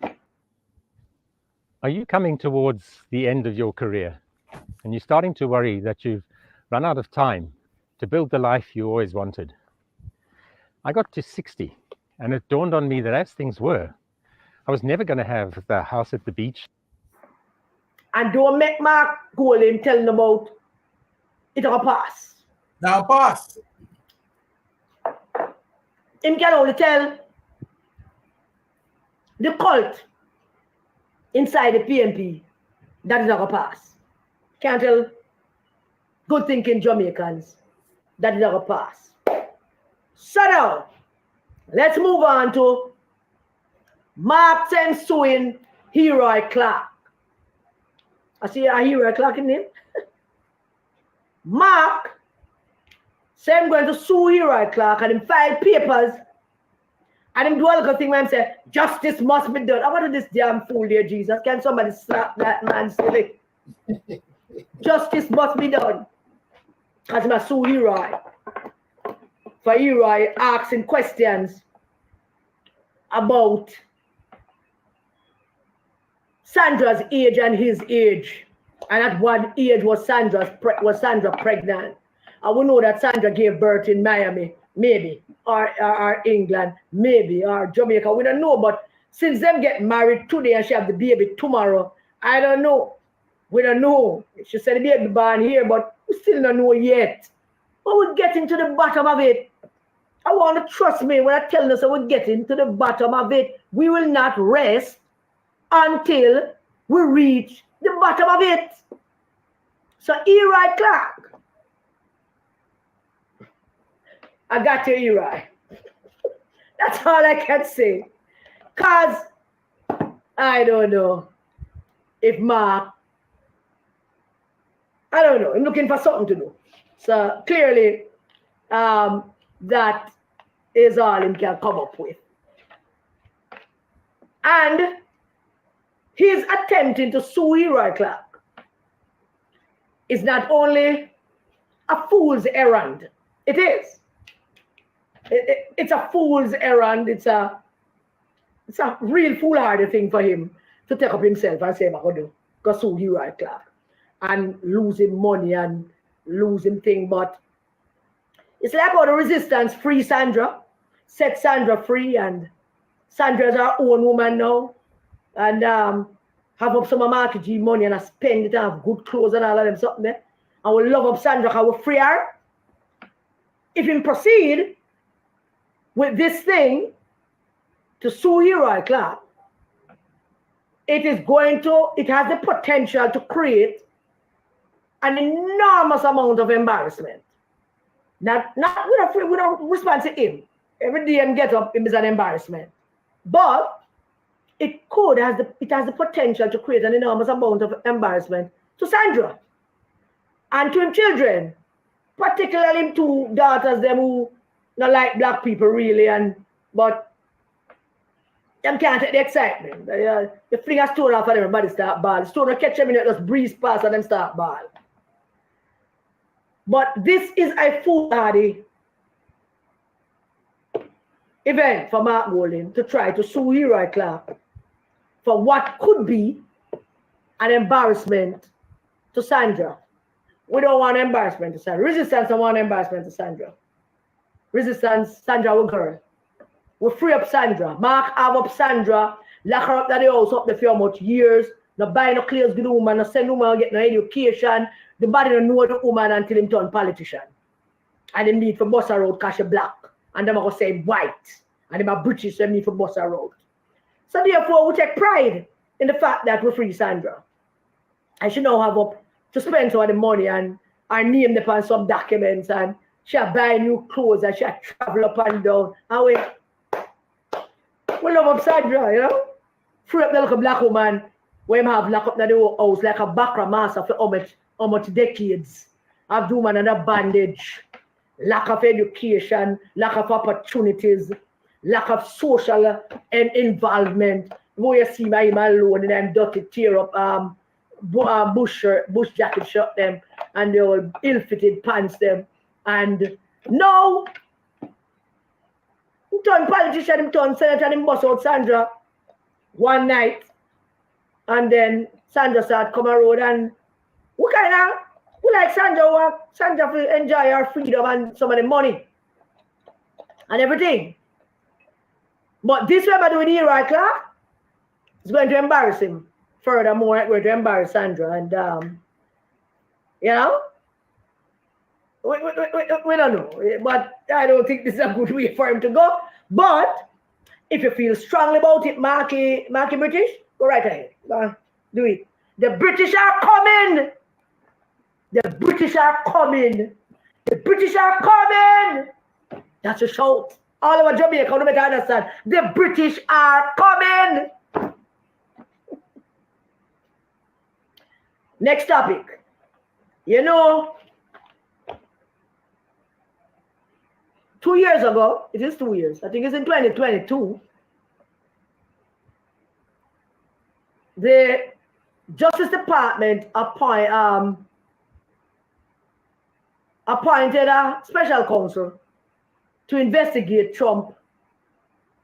Are you coming towards the end of your career and you're starting to worry that you've run out of time to build the life you always wanted? I got to 60 and it dawned on me that as things were, I was never going to have the house at the beach. And don't make Mark Golding tell them about it'll pass. Now pass. Him can only tell the cult inside the PNP that is not gonna pass. Can't tell good thinking Jamaicans that is not gonna pass. So now, let's move on to Mark Sensuin Hero Clark. I see a Hero Clark in him. Mark said I'm going to sue Hero Clark and him file papers and him do all the thing where him say, justice must be done. I want this damn fool there, Jesus. Can somebody slap that man silly? Justice must be done. As I sue Hero. For Hero asking questions about Sandra's age and his age. And at one age was Sandra pregnant. And we know that Sandra gave birth in Miami, maybe, or England, maybe, or Jamaica. We don't know, but since them get married today and she have the baby tomorrow, I don't know. We don't know. She said the baby born here, but we still don't know yet. But we're getting to the bottom of it. I want to trust me when I tell us that we're getting to the bottom of it. We will not rest until we reach the bottom of it. So Eroy Clark, I got to Eroy. That's all I can say. Because I don't know if Mark, I don't know, I'm looking for something to do. So clearly, that is all he can come up with. And he's attempting to sue Eroy Clark. It's not only a fool's errand. It is. It's a fool's errand. It's a real foolhardy thing for him to take up himself and say, I'm going to go sue Eroy Clark and losing money and losing thing. But it's like how the resistance free Sandra, set Sandra free, and Sandra's our own woman now, and have up some of Marky G money and I spend it and have good clothes and all of them something there. And we love up Sandra because we free her. If he proceed with this thing to sue Eroy Clark, it has the potential to create an enormous amount of embarrassment. We don't respond to him. Every day and get up, him is an embarrassment. But it has the potential to create an enormous amount of embarrassment to Sandra and to him children, particularly him two daughters, them who not like black people really, but them can't take the excitement. You fling a stone off and everybody start ball. Stone will catch them in it, just breeze past and them start ball. But this is a foolhardy event for Mark Golding to try to sue Eroy Clark for what could be an embarrassment to Sandra. We don't want embarrassment to Sandra. Resistance don't want embarrassment to Sandra. Resistance, Sandra, we girl. We free up Sandra. Mark have up Sandra, lock her up at the house up there for much years. No buy no clothes to the woman, no send woman get no education. The body don't know the woman until him turn politician. And him need for bust her out because she black. And them are going to say white. And them are British, so them need for bust her out. So therefore, we take pride in the fact that we free Sandra. And she now have up to spend some of the money and her name upon some documents, and she buy new clothes and she travel up and down. And we love up Sandra, you know? Free up the little black woman where have lock up the house like a Bakra master for how much decades. Have the woman under bandage, lack of education, lack of opportunities, lack of social involvement. Where you see my alone and them dirty tear up bush jacket shirt them and the old ill-fitted pants them. And now, he turned politician, he turned senator, and he bust out Sandra one night. And then Sandra started come around and we like Sandra to enjoy her freedom and some of the money and everything. But this way by doing Eroy Clark is going to embarrass him. Furthermore, it's going to embarrass Sandra. And, you know, we don't know. But I don't think this is a good way for him to go. But if you feel strongly about it, Marky British, go right ahead. Do it. The British are coming. The British are coming. The British are coming. That's a shout. All over Jamaica, don't make I understand. The British are coming. Next topic. You know, 2 years ago, it is 2 years, I think it's in 2022, the Justice Department appointed a special counsel to investigate Trump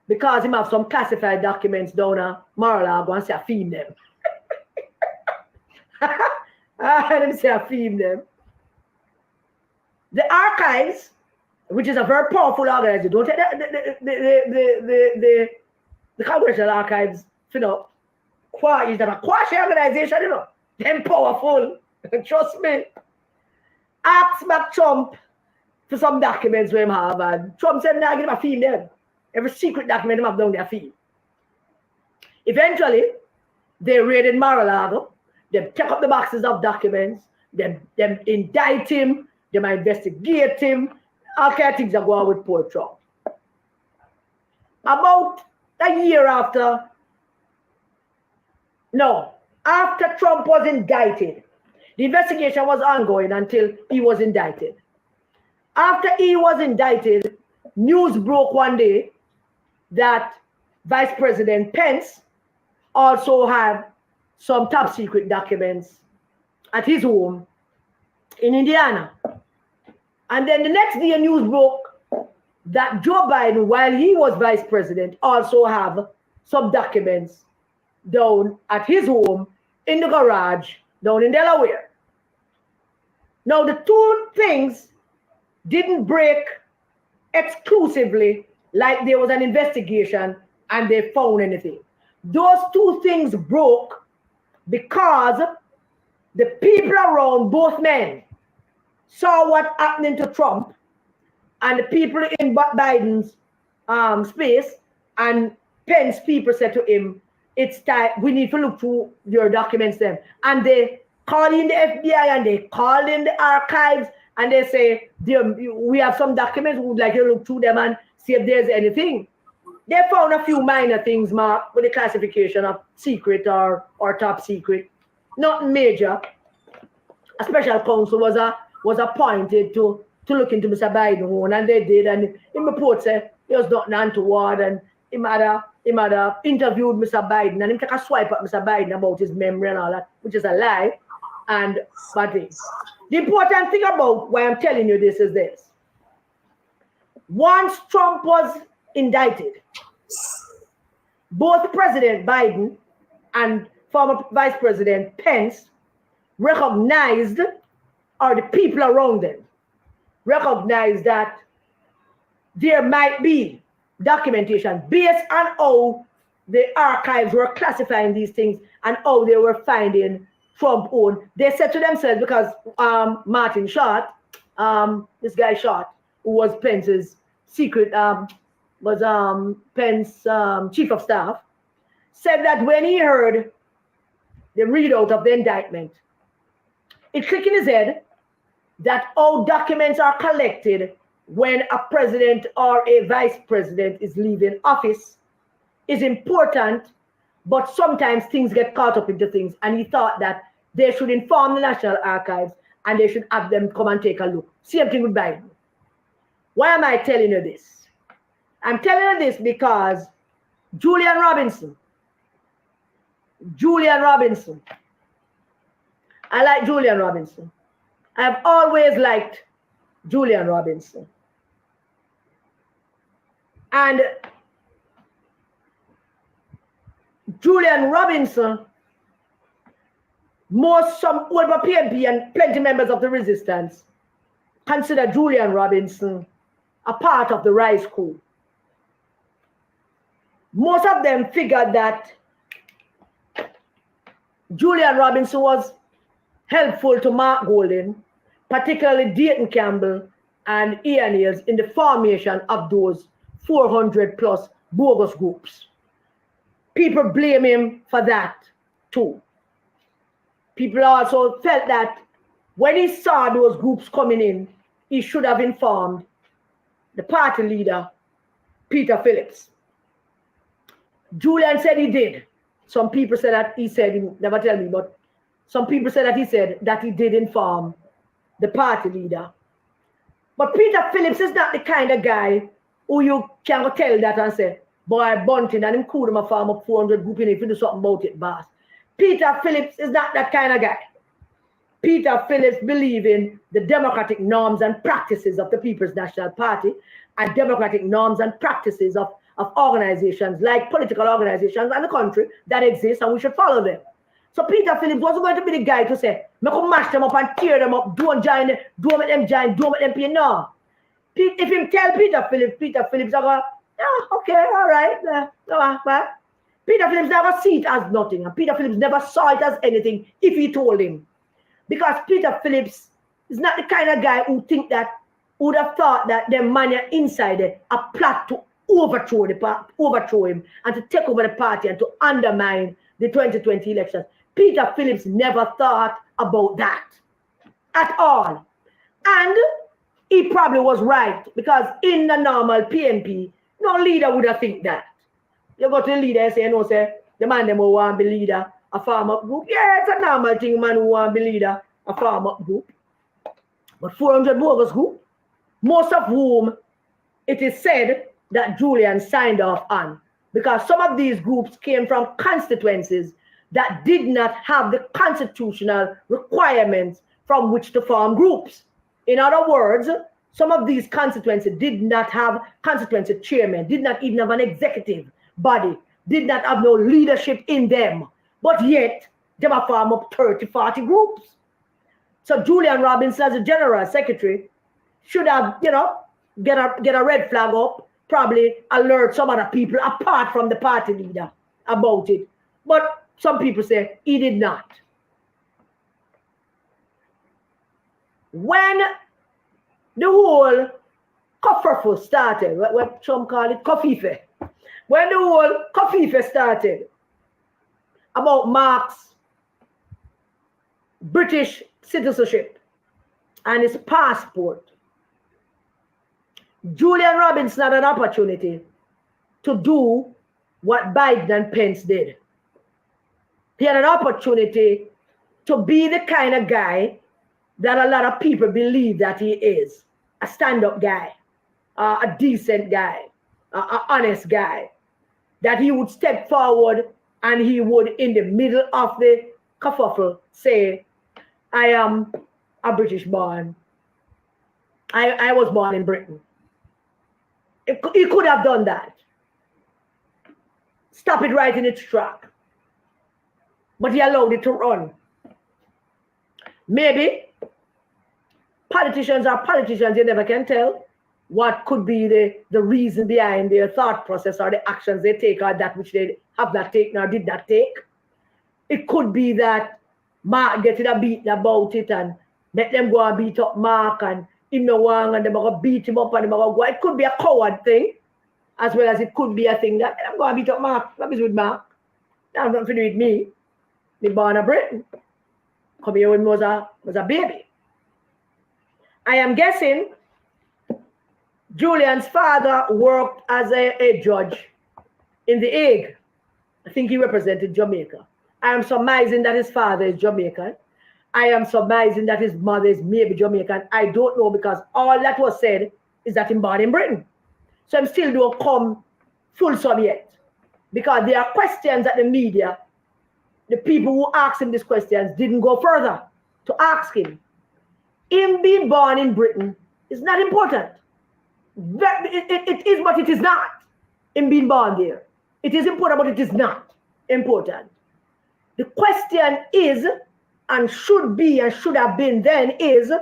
because he have some classified documents down at Mar-a-Lago and say I feed them. I didn't say I feed them. The archives, which is a very powerful organization, don't take the Congressional Archives, you know, is that a quasi organization, you know, them powerful, trust me. Ask back Trump for some documents we have, and Trump said, nah, give him a fee them. Every secret document they have down their fee. Eventually, they raided Mar-a-Lago, they took up the boxes of documents, them indict him, they might investigate him. All kind of things are going on with poor Trump. About a year after Trump was indicted, the investigation was ongoing until he was indicted. After he was indicted, news broke one day that Vice President Pence also had some top secret documents at his home in Indiana. And then the next day, news broke that Joe Biden, while he was vice president, also have some documents down at his home in the garage down in Delaware. Now, the two things didn't break exclusively like there was an investigation and they found anything. Those two things broke because the people around both men saw what happening to Trump and the people in Biden's space, and Pence people said to him, it's time, we need to look through your documents then. And they call in the FBI and they call in the archives and they say, we have some documents, we would like you to look through them and see if there's anything. They found a few minor things, Mark, with the classification of secret or top secret. Not major. A special counsel was appointed to look into Mr. Biden, and they did. And in the report said there was nothing untoward, and he might have interviewed Mr. Biden, and he took a swipe at Mr. Biden about his memory and all that, which is a lie. But the important thing about why I'm telling you this is this. Once Trump was indicted, both President Biden and former Vice President Pence recognized, or the people around them recognized, that there might be documentation based on how the archives were classifying these things and how they were finding Trump own. They said to themselves, because Martin Short, this guy Short, who was Pence's secret, Pence chief of staff, said that when he heard the readout of the indictment, it clicked in his head that all documents are collected when a president or a vice president is leaving office is important, but sometimes things get caught up into things. And he thought that they should inform the National Archives and they should have them come and take a look. Same thing with Biden. Why am I telling you this? I'm telling you this because Julian Robinson, I like Julian Robinson. I've always liked Julian Robinson. And Julian Robinson, some over PNP and plenty members of the resistance consider Julian Robinson a part of the Rice School. Most of them figured that Julian Robinson was helpful to Mark Golding, particularly Dayton Campbell and Ian Ayles, in the formation of those 400 plus bogus groups. People blame him for that too. People also felt that when he saw those groups coming in, he should have informed the party leader, Peter Phillips. Julian said he did. Some people said that he said, he never tell me, but some people said that he said that he did inform the party leader. But Peter Phillips is not the kind of guy who you can tell that and say, boy, Bunting and him cool him a farm up 400 group in if you do something about it, boss. Peter Phillips is not that kind of guy. Peter Phillips believes in the democratic norms and practices of the People's National Party and democratic norms and practices of organizations like political organizations in the country that exist, and we should follow them. So Peter Phillips wasn't going to be the guy to say, make them mash them up and tear them up, don't join them, don't make them join, don't make them pay. No. If him tell Peter Phillips will go, yeah, okay, all right. But Peter Phillips never see it as nothing, and Peter Phillips never saw it as anything if he told him. Because Peter Phillips is not the kind of guy who would have thought that the man inside there a plot to overthrow him and to take over the party and to undermine the 2020 elections. Peter Phillips never thought about that. at all. And he probably was right, because in the normal PNP, no leader would have think that. You go to the leader and say, no, say, the man them who want to be leader, a farm-up group. Yeah, it's a normal thing, man who want to be leader, a farm-up group. But 400 bogus group, most of whom it is said that Julian signed off on, because some of these groups came from constituencies that did not have the constitutional requirements from which to form groups. In other words, some of these constituencies did not have constituency chairman, did not even have an executive body, did not have no leadership in them, but yet they were form up 30, 40 groups. So Julian Robinson, as a general secretary, should have, you know, get a red flag up, probably alert some other people apart from the party leader about it. But some people say he did not. When the whole kerfuffle started, what some call it kofife, when the whole kofife started about Mark's British citizenship and his passport, Julian Robinson had an opportunity to do what Biden and Pence did. He had an opportunity to be the kind of guy that a lot of people believe that he is. A stand-up guy, a decent guy, an honest guy. That he would step forward and he would, in the middle of the kerfuffle, say, I am a British born. I was born in Britain. He could have done that. Stop it right in its track. But he allowed it to run. Maybe politicians are politicians, you never can tell what could be the reason behind their thought process or the actions they take or that which they have not taken or did not take. It could be that Mark getting a beat about it and let them go and beat up Mark and him no one and they're going to beat him up and they're going to go. It could be a coward thing as well as it could be a thing that I'm going to beat up Mark. What is with Mark? That's nothing to do with me. Me born in Britain. Come here when I was a baby. I am guessing Julian's father worked as a judge in The Hague. I think he represented Jamaica. I am surmising that his father is Jamaican. I am surmising that his mother is maybe Jamaican. I don't know, because all that was said is that he's born in Britain. So I'm still don't come full sum yet. Because there are questions that the media, the people who asked him these questions didn't go further to ask him. Him being born in Britain is not important. It is, but it is not. Him being born there. It is important, but it is not important. The question is, and should be, and should have been then is,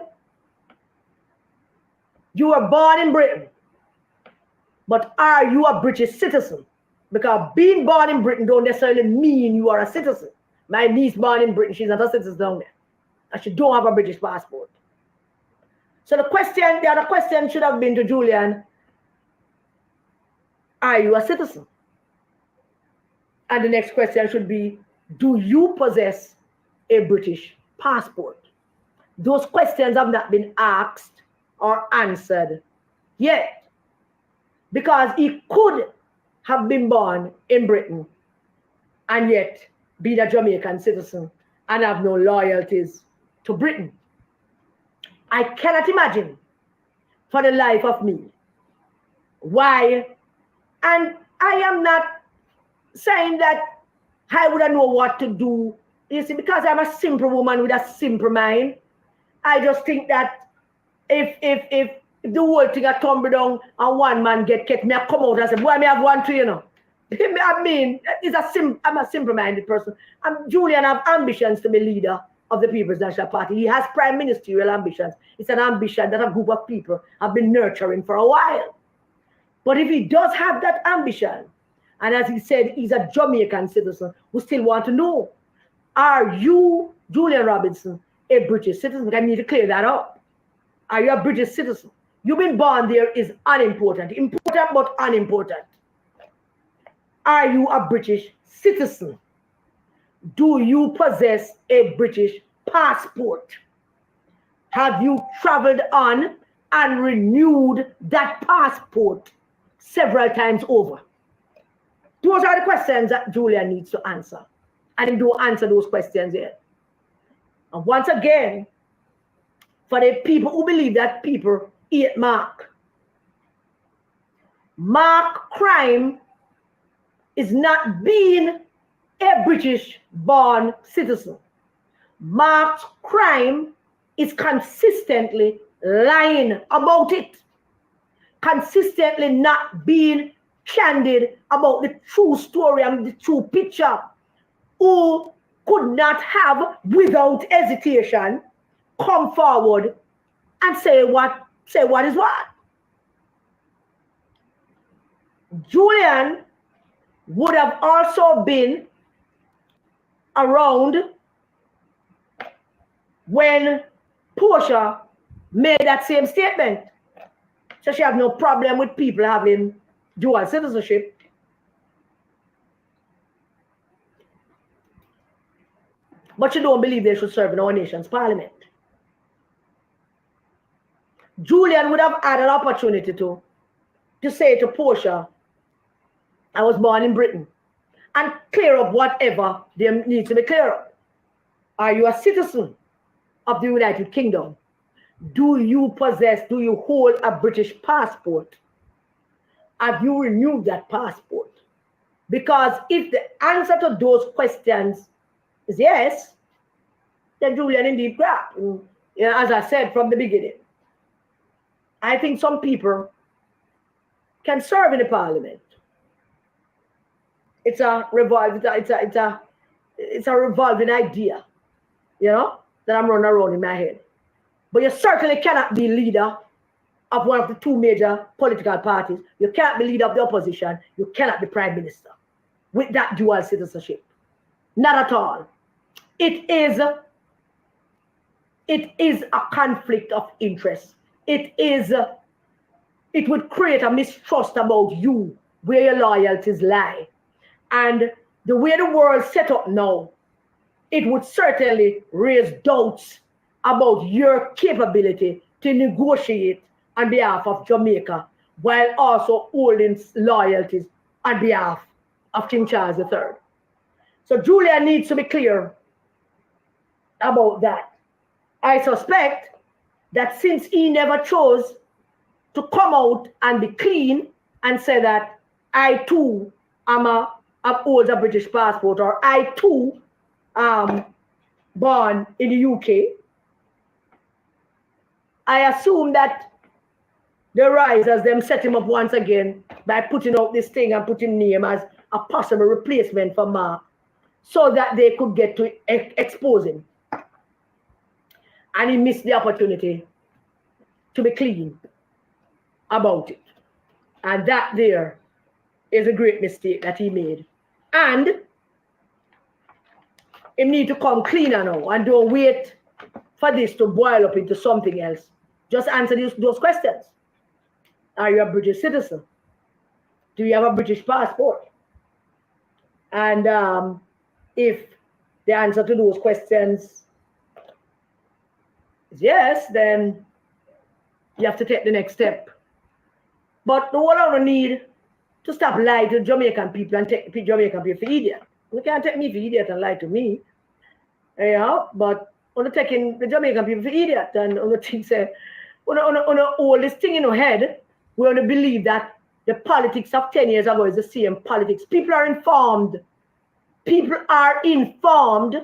you were born in Britain, but are you a British citizen? Because being born in Britain don't necessarily mean you are a citizen. My niece born in Britain, she's not a citizen down there. And she don't have a British passport. So the other question should have been to Julian, are you a citizen? And the next question should be, do you possess a British passport? Those questions have not been asked or answered yet. Because he could have been born in Britain and yet be a Jamaican citizen and have no loyalties to Britain. I cannot imagine for the life of me why, and I am not saying that I would know what to do, you see, because I'm a simple woman with a simple mind. I just think that if the whole thing a tumble down and one man get kicked, me I come out and say, boy, me have one tree, you know. I mean, I'm a simple-minded person. And Julian have ambitions to be leader of the People's National Party. He has prime ministerial ambitions. It's an ambition that a group of people have been nurturing for a while. But if he does have that ambition, and as he said, he's a Jamaican citizen, we still want to know, are you, Julian Robinson, a British citizen? I need to clear that up. Are you a British citizen? You've been born there is unimportant. Important but unimportant. Are you a British citizen? Do you possess a British passport? have you traveled on and renewed that passport several times over? Those are the questions that Julian needs to answer. And he don't answer those questions yet. And once again, for the people who believe that people hate Mark, Mark crime is not being a British-born citizen. Mark's crime is consistently lying about it, consistently not being candid about the true story and the true picture, who could not have, without hesitation, come forward and say what is what. Julian would have also been around when Portia made that same statement. So she had no problem with people having dual citizenship. But she don't believe they should serve in our nation's parliament. Julian would have had an opportunity to say to Portia, I was born in Britain, and clear up whatever there needs to be clear up. Are you a citizen of the United Kingdom? Do you hold a British passport? Have you renewed that passport? Because if the answer to those questions is yes, then Julian indeed grabbed. As I said from the beginning, I think some people can serve in the parliament. It's a revolving idea, that I'm running around in my head. But you certainly cannot be leader of one of the two major political parties. You can't be leader of the opposition. You cannot be prime minister with that dual citizenship. Not at all. It is a conflict of interest. It would create a mistrust about you, where your loyalties lie. And the way the world set up now, it would certainly raise doubts about your capability to negotiate on behalf of Jamaica while also holding loyalties on behalf of King Charles III. So Julia needs to be clear about that. I suspect that since he never chose to come out and be clean and say that I too hold a British passport, or I too born in the UK, I assume that the risers them set him up once again by putting out this thing and putting name as a possible replacement for Mark, so that they could get to expose him. And he missed the opportunity to be clean about it. And that there is a great mistake that he made. And he need to come cleaner now and don't wait for this to boil up into something else. Just answer those questions. Are you a British citizen? Do you have a British passport? And if the answer to those questions is yes, then you have to take the next step. But the whole other need to stop lying to Jamaican people and take Jamaican people for idiot. You can't take me for idiot and lie to me. But on taking the Jamaican people for idiot, and on the thing say, on all this thing in our head, we only believe that the politics of 10 years ago is the same politics. People are informed. People are informed.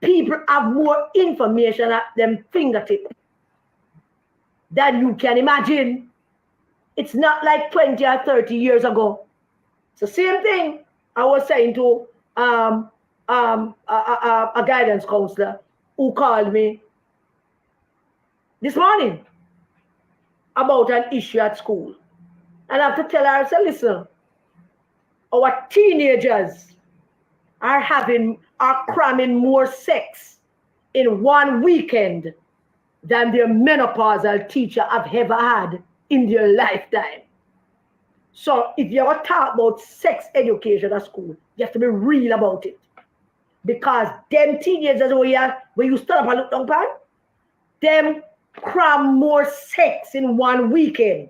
People have more information at them fingertips than you can imagine. It's not like 20 or 30 years ago. It's the same thing I was saying to a guidance counselor who called me this morning about an issue at school. And I have to tell her, I said, listen, our teenagers are cramming more sex in one weekend than their menopausal teacher have ever had in their lifetime. So if you ever talk about sex education at school, you have to be real about it. Because them teenagers where you stand up and look down pan, them cram more sex in one weekend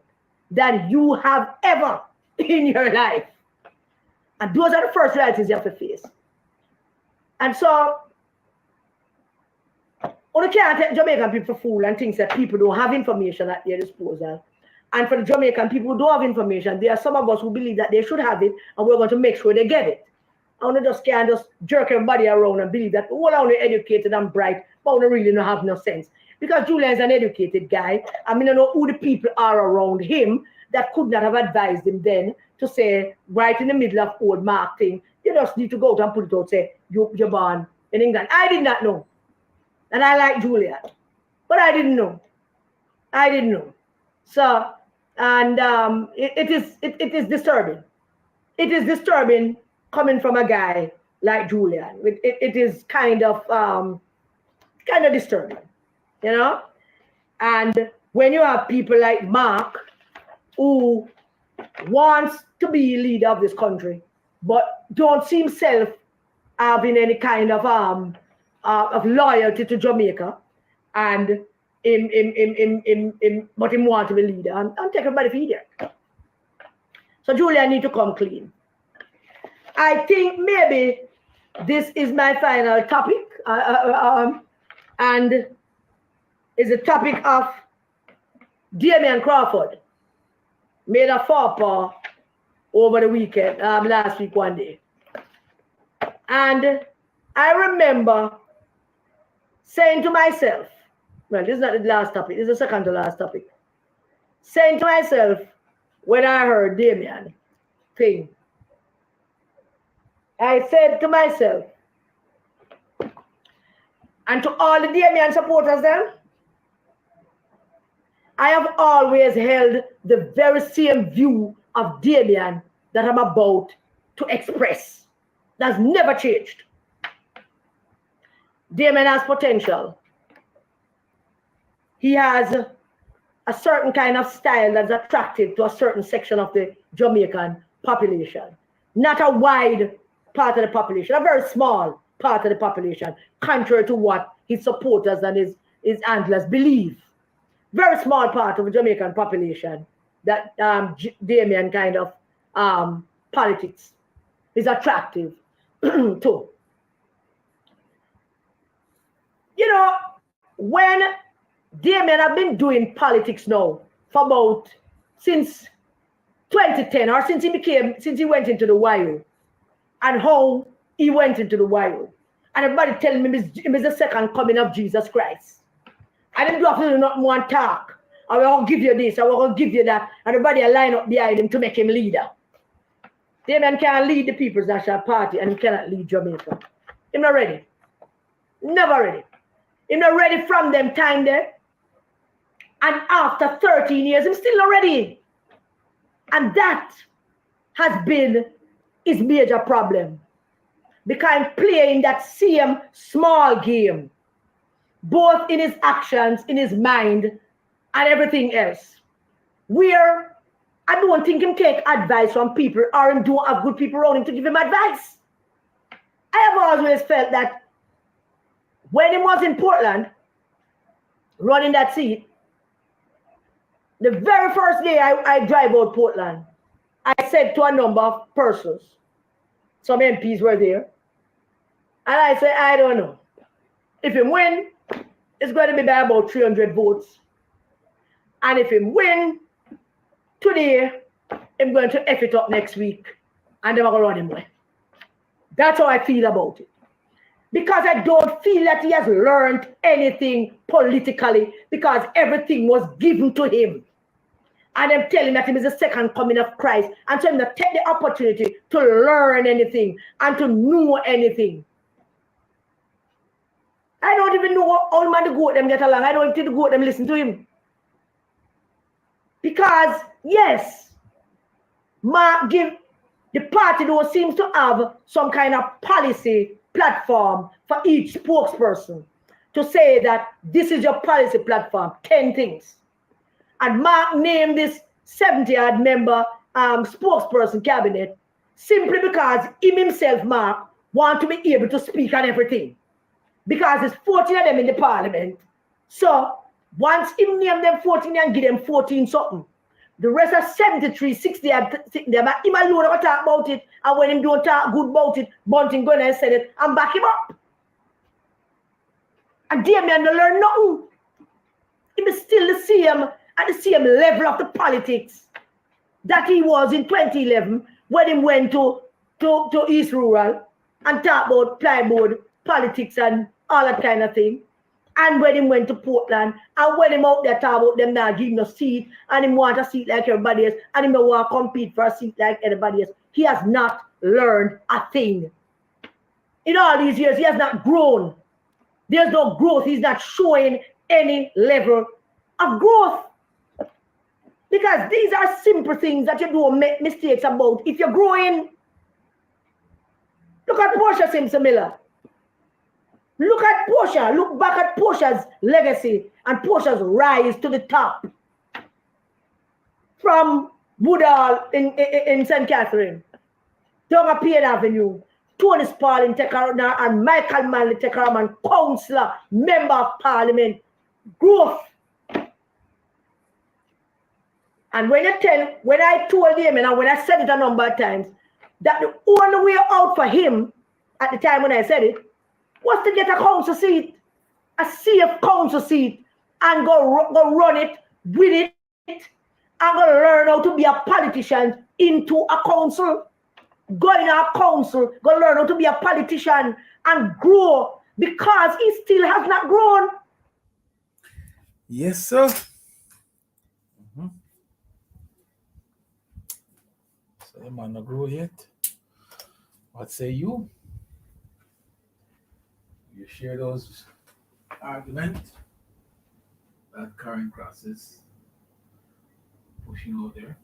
than you have ever in your life. And those are the first realities you have to face. And so, you can't take Jamaican people for fool and think that people don't have information at their disposal. And for the Jamaican people who don't have information, there are some of us who believe that they should have it, and we're going to make sure they get it. And we just can't just jerk everybody around and believe that all only educated and bright, but we really don't have no sense. Because Julian is an educated guy. I mean, I know who the people are around him that could not have advised him then to say, right in the middle of old Mark thing, you just need to go out and put it out, say, you're born in England. I did not know. And I like Julian. But I didn't know. I didn't know. So, and it is disturbing. It is disturbing coming from a guy like Julian. It is kind of disturbing, you know? And when you have people like Mark, who wants to be leader of this country, but don't see himself having any kind of loyalty to Jamaica, and but him want to be leader, and take everybody for idiot. So Julian need to come clean. I think maybe this is my final topic, and is a topic of Damian Crawford made a faux pas over the weekend, last week one day. And I remember saying to myself, well, this is not the last topic, this is the second to last topic. Saying to myself, when I heard Damian thing, I said to myself, and to all the Damian supporters then, I have always held the very same view of Damian that I'm about to express. That's never changed. Damian has potential. He has a certain kind of style that's attractive to a certain section of the Jamaican population. Not a wide part of the population, a very small part of the population, contrary to what his supporters and his handlers believe. Very small part of the Jamaican population that Damian kind of politics is attractive to. You know, when Damian have been doing politics now for about since 2010, or since he went into the YO, and how he went into the YO, and everybody telling me him is the second coming of Jesus Christ. I didn't do absolutely not one talk. I will give you this, I will give you that, and everybody will line up behind him to make him leader. Damian can't lead the People's National Party, and he cannot lead Jamaica. He's not ready. Never ready. He's not ready from them time there. And after 13 years, he's still not ready. And that has been his major problem. Because playing that same small game, both in his actions, in his mind, and everything else, where I don't think him take advice from people, or him don't have good people around him to give him advice. I have always felt that when he was in Portland, running that seat, the very first day I drive out Portland, I said to a number of persons, some MPs were there, and I said, I don't know. If he win, it's going to be by about 300 votes. And if he win today, I'm going to F it up next week, and then I'm going to run him away. That's how I feel about it. Because I don't feel that he has learned anything politically, because everything was given to him. And I'm telling that him is the second coming of Christ. And so I'm going to take the opportunity to learn anything and to know anything. I don't even know how man the goat them get along. I don't even think the goat them listen to him. Because, yes, Mark give the party though seems to have some kind of policy platform for each spokesperson to say that this is your policy platform, 10 things. And Mark named this 70-odd member spokesperson cabinet simply because him himself, Mark, want to be able to speak on everything. Because there's 14 of them in the parliament. So Once him name them 14 and give them 14 something, the rest of 73, 60 are sitting there. But him alone never talk about it. And when him don't talk good about it, Bunting going and said it and back him up. And Damian don't learn nothing. He is still the same at the same level of the politics that he was in 2011 when he went to East Rural and talked about plywood politics and all that kind of thing. And when he went to Portland, and when him out there talk about them now give him a seat, and him want a seat like everybody else, and him want to compete for a seat like everybody else, he has not learned a thing. In all these years, he has not grown. There's no growth. He's not showing any level of growth. Because these are simple things that you don't make mistakes about. If you're growing, look at Portia Simpson Miller. Look at Portia. Look back at Portia's legacy and Portia's rise to the top. From Woodall in St. Catherine, down a Payne Avenue, Tony Spalding take her now, and Michael Manley take her and councillor, member of parliament, growth. And when I told him, and when I said it a number of times, that the only way out for him at the time when I said it was to get a council seat, a safe council seat, and go run it, win it, and go learn how to be a politician into a council. Go in a council, go learn how to be a politician and grow, because he still has not grown. Yes, sir. So the man not grow yet. What say you? You share those arguments that Karen Cross is pushing out there.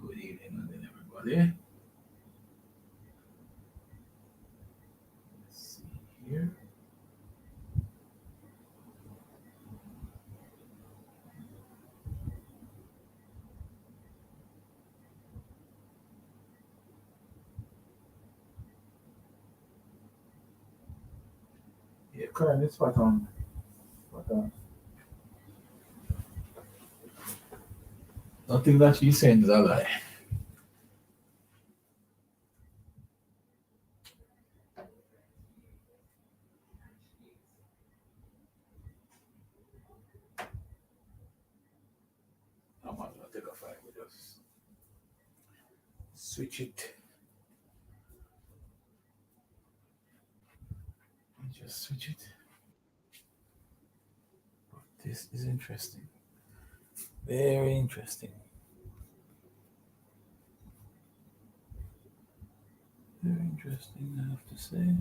Good evening again, everybody. Let's see here. Yeah, Karen, it's spot on. Nothing that she's saying is a lie. I'm not gonna take a fight. We just switch it. Just switch it. This is interesting. Very interesting. Very interesting, I have to say.